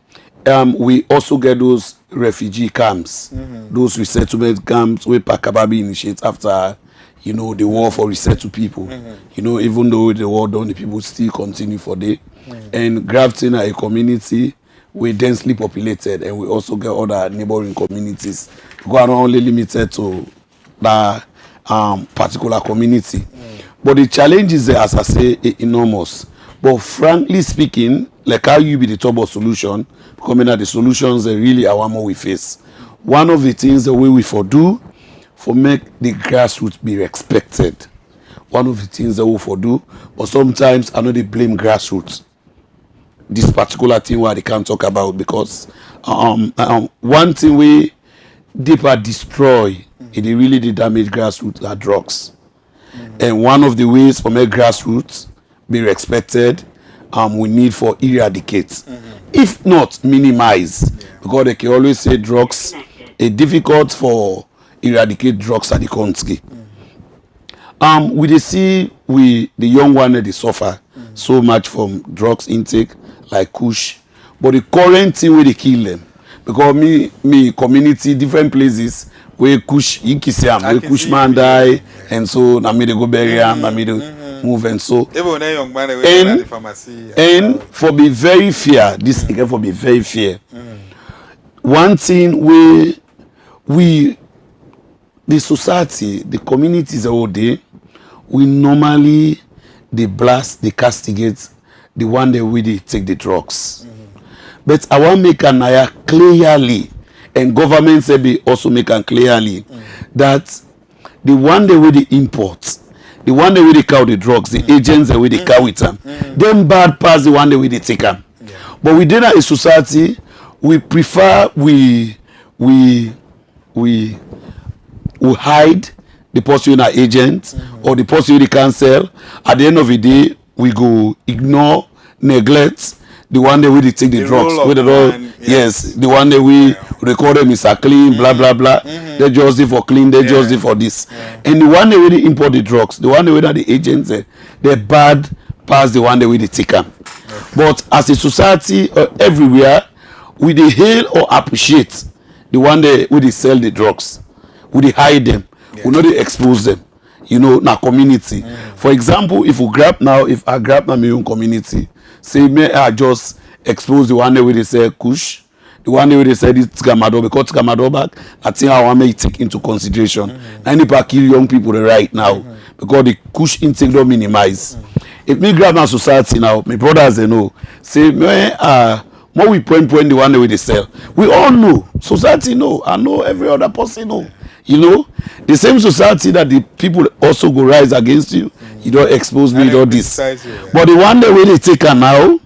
Speaker 4: we also get those refugee camps, those resettlement camps where Pakababi initiates after, you know, the war for resettle people. You know, even though the war done, the people still continue for day. And grafting a community we're densely populated, and we also get other neighboring communities. We are not only limited to that particular community. But the challenge is, as I say, enormous. But frankly speaking, like how you be the top of solution, coming at the solutions that really are one more we face. One of the things the way we for do, for make the grassroots be respected. One of the things that we for do, but sometimes I know they blame grassroots. This particular thing where they can't talk about, because one thing we deeper destroy, it really the damage grassroots are drugs. And one of the ways for make grassroots be respected, we need for eradicate, if not minimize, because they can always say drugs, it's difficult for eradicate drugs at the country. We dey see the young one they suffer so much from drugs intake like kush, but the current thing where they kill them, because me community different places where kush you can see am, where kush man die, and so na me they go bury am, na me they move, and so and for be very fair, this again for be very fair. One thing we the society, the communities all day, we normally they blast, they castigate the one that we they take the drugs. But I want make an aya clearly, and government say be also make an clearly that the one that we they import, the one that we they carry the drugs, the agents that we they carry with them, them bad pass the one that we they take them. But within a society, we prefer we hide the person agent or the person the cancel. At the end of the day, we go ignore, neglect the one that we take the drugs. With the yes, the one that we record them is a clean, blah blah blah. They just do for clean, they just do for this. And the one that we import the drugs, the one that the agents, they're bad past the one that we take them. But as a society everywhere, we they hail or appreciate the one that we sell the drugs. We they hide them. We not they expose them. You know, na community. For example, if I grab now my own community, say may I just expose the one that we they say kush, the one that we they say this gamado, because gamado back, I think I want to take into consideration. Any part kill young people right now because the kush intake don't minimize. If me grab my society now, my brothers they know, say me more we point the one that we they sell. We all know. Society know. I know every other person know. You know, the same society that the people also go rise against you. You don't expose me, you don't this. But the one that we they take now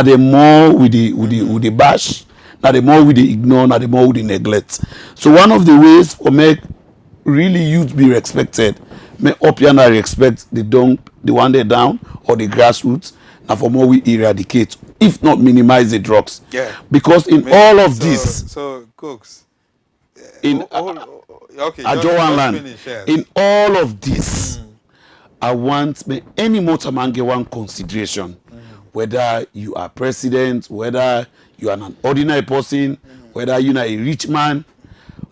Speaker 4: the more with the bash, now the more with the ignore, now the more with the neglect. So one of the ways for make really youth be respected, may up here and respect the one they down or the grassroots. Now for more we eradicate, if not minimize the drugs. Because in all of this,
Speaker 3: so Cooks,
Speaker 4: in
Speaker 3: okay,
Speaker 4: in all of this, I want any motorman get one consideration, whether you are president, whether you are an ordinary person, whether you are a rich man,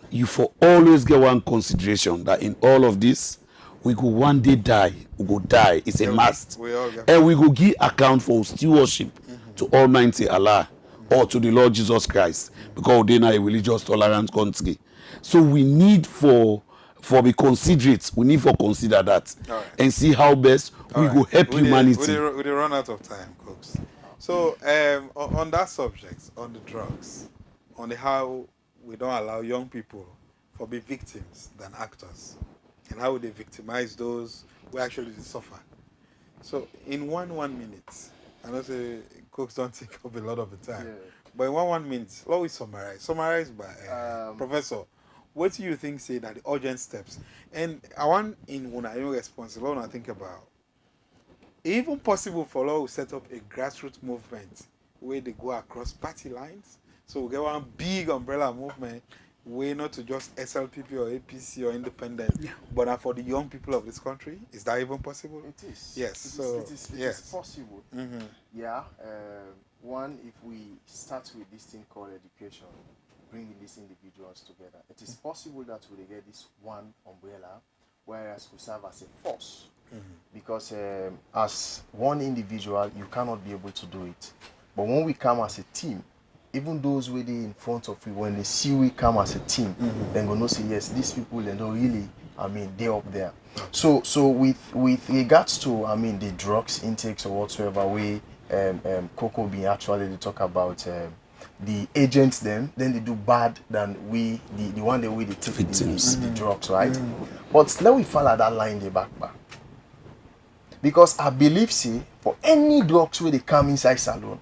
Speaker 4: you for always get one consideration that in all of this, we go one day die. We go die. It's a must. And we go give account for stewardship to Almighty Allah or to the Lord Jesus Christ, because they are a religious tolerant country. So we need for be considerate. We need for consider that and see how best we go help humanity.
Speaker 3: We run out of time, Cooks. So on that subject, on the drugs, on the how we don't allow young people to be victims than actors, and how they victimize those who actually suffer. So in one minute, I know say Cooks don't take up a lot of the time, but in one minute, let me summarize by Professor. What do you think say that the urgent steps? And I want in when I response, what I think about even possible for law to set up a grassroots movement where they go across party lines. So we get one big umbrella movement where not to just SLPP or APC or independent, but for the young people of this country. Is that even possible?
Speaker 5: It is.
Speaker 3: Yes.
Speaker 5: It is possible. Yeah. One, if we start with this thing called education, bringing these individuals together, it is possible that we get this one umbrella, whereas we serve as a force. Because as one individual, you cannot be able to do it. But when we come as a team, even those where they in front of you, when they see we come as a team, then gonna say yes, these people they don't really, I mean, they're up there. So with regards to, I mean, the drugs intakes or whatsoever way, Coco being actually they talk about the agents then they do bad than we the one that we they take the drugs, right? But let we follow that line the back. Because I believe, see, for any drugs where they come inside salon,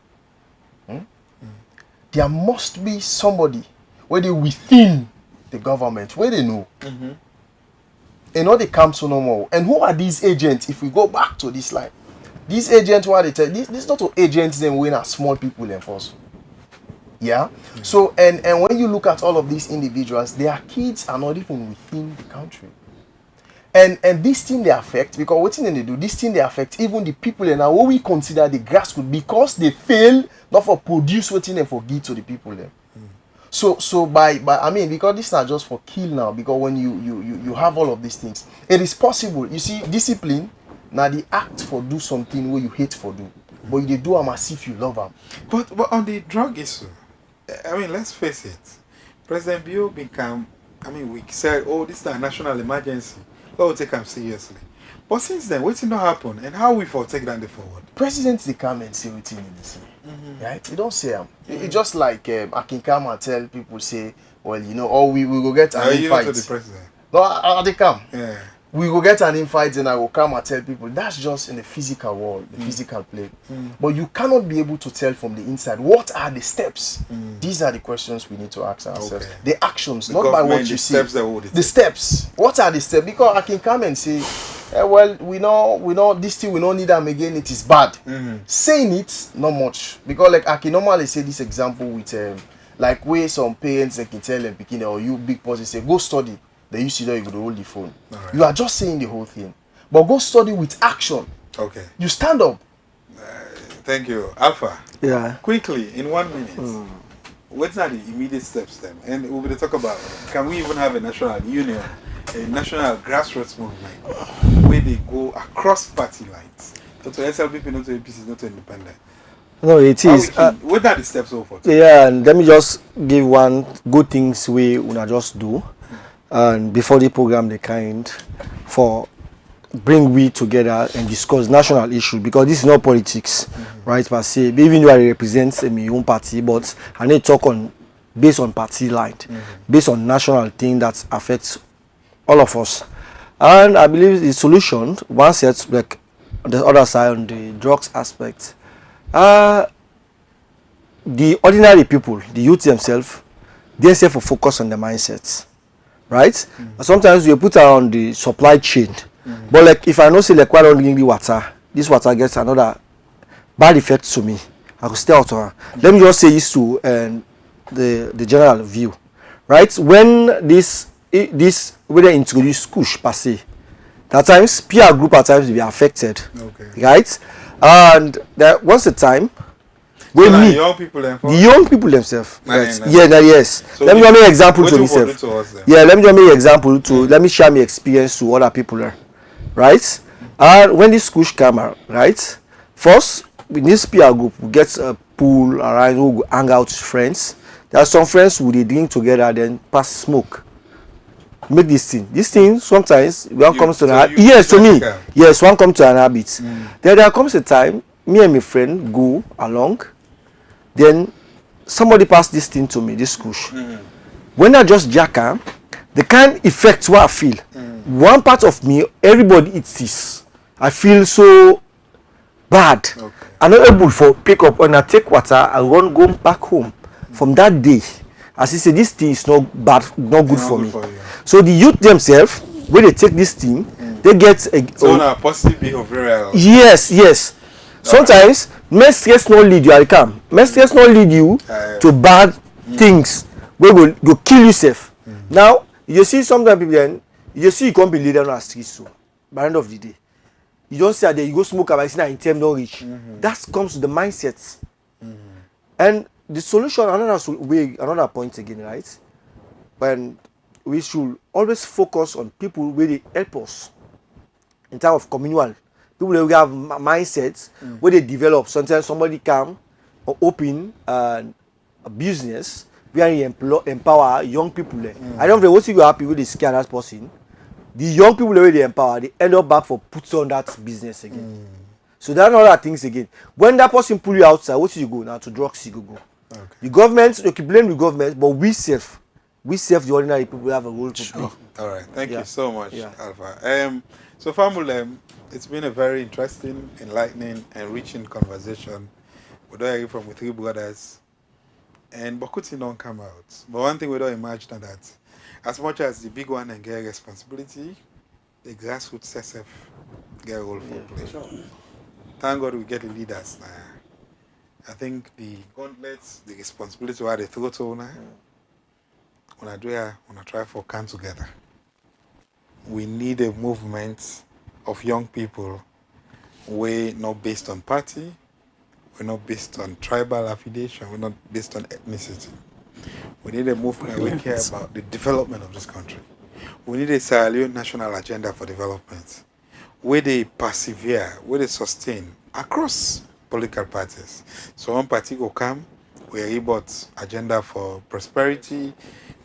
Speaker 5: there must be somebody where they within the government, where they know. And all they come to no more. And who are these agents? If we go back to this line, these agents, what they tell this not to agents them when are small people enforce. Yeah. So and when you look at all of these individuals, their kids are not even within the country. And this thing they affect, because what thing they do, this thing they affect even the people and what we consider the grassroots, because they fail not for produce what thing and for give to the people then. So by I mean, because this is not just for kill now, because when you have all of these things, it is possible. You see, discipline now the act for do something where you hate for do, but you do them as if you love them.
Speaker 3: But on the drug issue, I mean, let's face it, President Bio become, I mean, we said, oh, this is a national emergency. We'll take them seriously. But since then, what's not happen, and how we for take that forward?
Speaker 5: Presidents they come and say what in the say, right? You don't say them. It's just like I can come and tell people say, well, you know, or we will go get an invite.
Speaker 3: To the president.
Speaker 5: No, they come.
Speaker 3: Yeah.
Speaker 5: We will get an invite and I will come and tell people. That's just in the physical world, the physical plane. But you cannot be able to tell from the inside what are the steps. These are the questions we need to ask ourselves. Okay. The actions, not by what you see. The steps. What are the steps? Because I can come and say, well, we know this thing, we don't need them again, it is bad. Saying it, not much. Because like I can normally say this example with like where some parents they can tell them, beginning or you big person say, go study. They used to know you could hold the phone. Right. You are just saying the whole thing. But go study with action. Okay. You stand up.
Speaker 3: Thank you. Alpha.
Speaker 6: Yeah.
Speaker 3: Quickly, in 1 minute. What are the immediate steps then? And we'll be talk about, can we even have a national union, a national grassroots movement where they go across party lines? Not to SLPP, not to APC, not to independent.
Speaker 6: No, it is.
Speaker 3: What are the steps over?
Speaker 6: Yeah, and let me just give one good things we wanna just do. And before the program the kind for bring we together and discuss national issues, because this is not politics, right, per se. Even though I represent my own party, but I need to talk on based on party line, based on national thing that affects all of us. And I believe the solution, one set like the other side on the drugs aspect, the ordinary people, the youth themselves, they say for focus on the mindsets. Right? Sometimes you put her on the supply chain. But like if I know say like why don't drink the water, this water gets another bad effect to me. I could stay out of her. Let me just say this to the general view. Right? When this when they introduce kush per se, at times peer group at times will be affected. Okay. Right? And there was a time when so the young people themselves. Right. Yes. So let me just make example to myself. Yeah, let me just make example to let me share my experience to other people. Right? And when this kush come out, right? First, with this peer group, we get a pool around, we go hang out with friends. There are some friends who they drink together, then pass smoke. Make this thing. This thing sometimes one comes to an habit. Yes, to me. Yes, one comes to an habit. Then there comes a time, me and my friend go along. Then somebody passed this thing to me, this kush. When I just jack her, the kind effect what I feel. One part of me, everybody eats this. I feel so bad. Okay. I'm not able for pick up when I take water, I won't go back home. From that day, as he said, this thing is not bad, not good for me. So the youth themselves, when they take this thing, they get a
Speaker 3: positive behavioral.
Speaker 6: Yes. Sometimes, stress not lead you, I come. Stress not lead you to bad things. We will go kill yourself. Now, you see sometimes people then, you see you can't be leader on a street so. By the end of the day, you don't say that you go smoke about in term not reach. That comes to the mindset. And the solution, another point again, right? When we should always focus on people where they help us in terms of communal. People who have mindsets where they develop. Sometimes somebody come or open and business where you empower young people. I don't know what you happy with the scare that person. The young people where they empower, they end up back for put on that business again. So there are other things again. When that person pull you outside, what you go now to drugs? You go. Okay. The government, you can blame the government, but we self the ordinary people have a role to play.
Speaker 3: All right, thank you so much, Alpha. So family, it's been a very interesting, enlightening, enriching conversation. We don't hear from the three brothers, and Bokuti don't come out. But one thing we don't imagine that, as much as the big one and get responsibility, the grassroots SF get a role for play. Sure. Thank God we get the leaders now. I think the gauntlets, the responsibility where they throw to now. When I try for come together. We need a movement of young people. We're not based on party. We're not based on tribal affiliation. We're not based on ethnicity. We need a movement where we care about the development of this country. We need a Sierra Leone national agenda for development, where they persevere, where they sustain across political parties. So one party will come, we are about agenda for prosperity.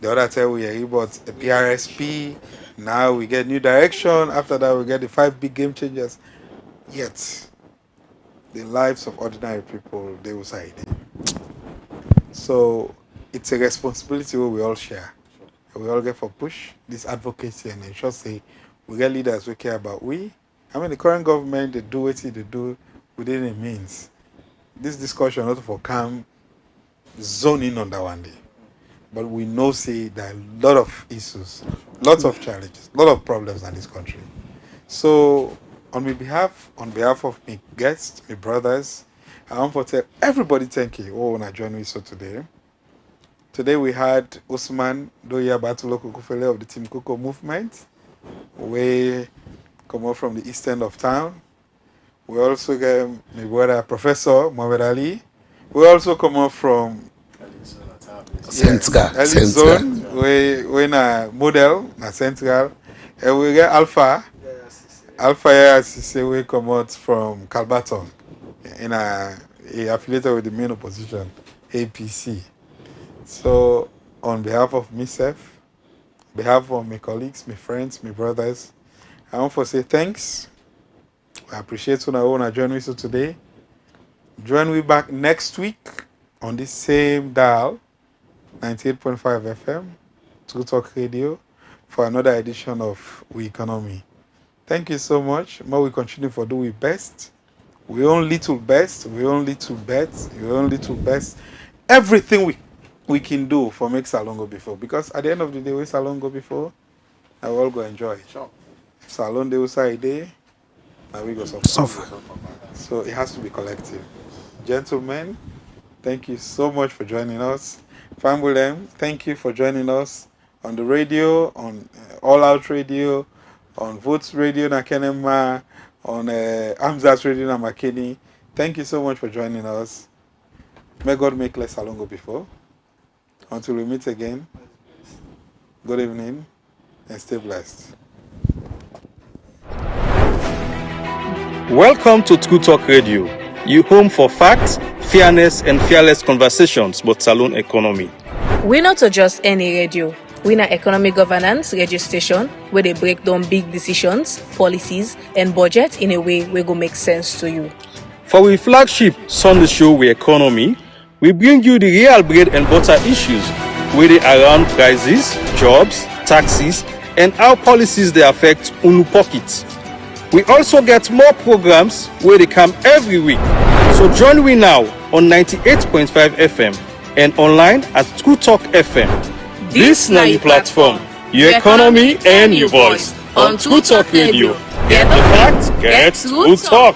Speaker 3: The other time we are about a PRSP. Now we get new direction. After that we get the 5 big game changers. Yet, the lives of ordinary people, they will side. So it's a responsibility we all share. We all get for push this advocacy and ensure say we get leaders who care about we. I mean the current government, they do what they do within the means. This discussion not for come zoning on that one day. But we know say there are a lot of issues, lots of challenges, a lot of problems in this country. So on behalf of my guests, my brothers, I want to tell everybody thank you who want to join me so today. Today we had Usman Doya Batulo Kukufele of the Team Coco movement. We come up from the east end of town. We also get my brother Professor Mohamed Ali. We also come up from
Speaker 4: Central.
Speaker 3: We na model na Central. And we get Alpha. Alpha we come out from Calbaton. He affiliated with the main opposition, APC. So, on behalf of myself, behalf of my colleagues, my friends, my brothers, I want to say thanks. I appreciate you all joining me today. Join me back next week on this same dial, 98.5 FM, True Talk Radio, for another edition of Economi. Thank you so much. May we continue for do our best. We own little best. We own little bets. We own little best. Everything we can do for make Salon go before. Because at the end of the day, we Salon go before, I will all go enjoy it. Sure. Salon they will say a day, and we go suffer. So it has to be collective. Gentlemen, thank you so much for joining us. Family, thank you for joining us on the radio, on All Out Radio, on Votes Radio Nakenema, on Amzas Radio Namakeni. Thank you so much for joining us. May God make less Salon go before. Until we meet again, good evening and stay blessed.
Speaker 1: Welcome to True Talk Radio, your home for facts, fairness, and fearless conversations about Salon economy.
Speaker 2: We're not just any radio. We're an economic governance radio station where they break down big decisions, policies, and budget in a way where go make sense to you.
Speaker 1: For our flagship Sunday show, We Economy, we bring you the real bread and butter issues where they around prices, jobs, taxes, and how policies they affect unu pockets. We also get more programs where they come every week. So join me now on 98.5 FM and online at True Talk FM. This is your platform, your economy and your voice on True Talk Radio. Get the facts, get True Talk.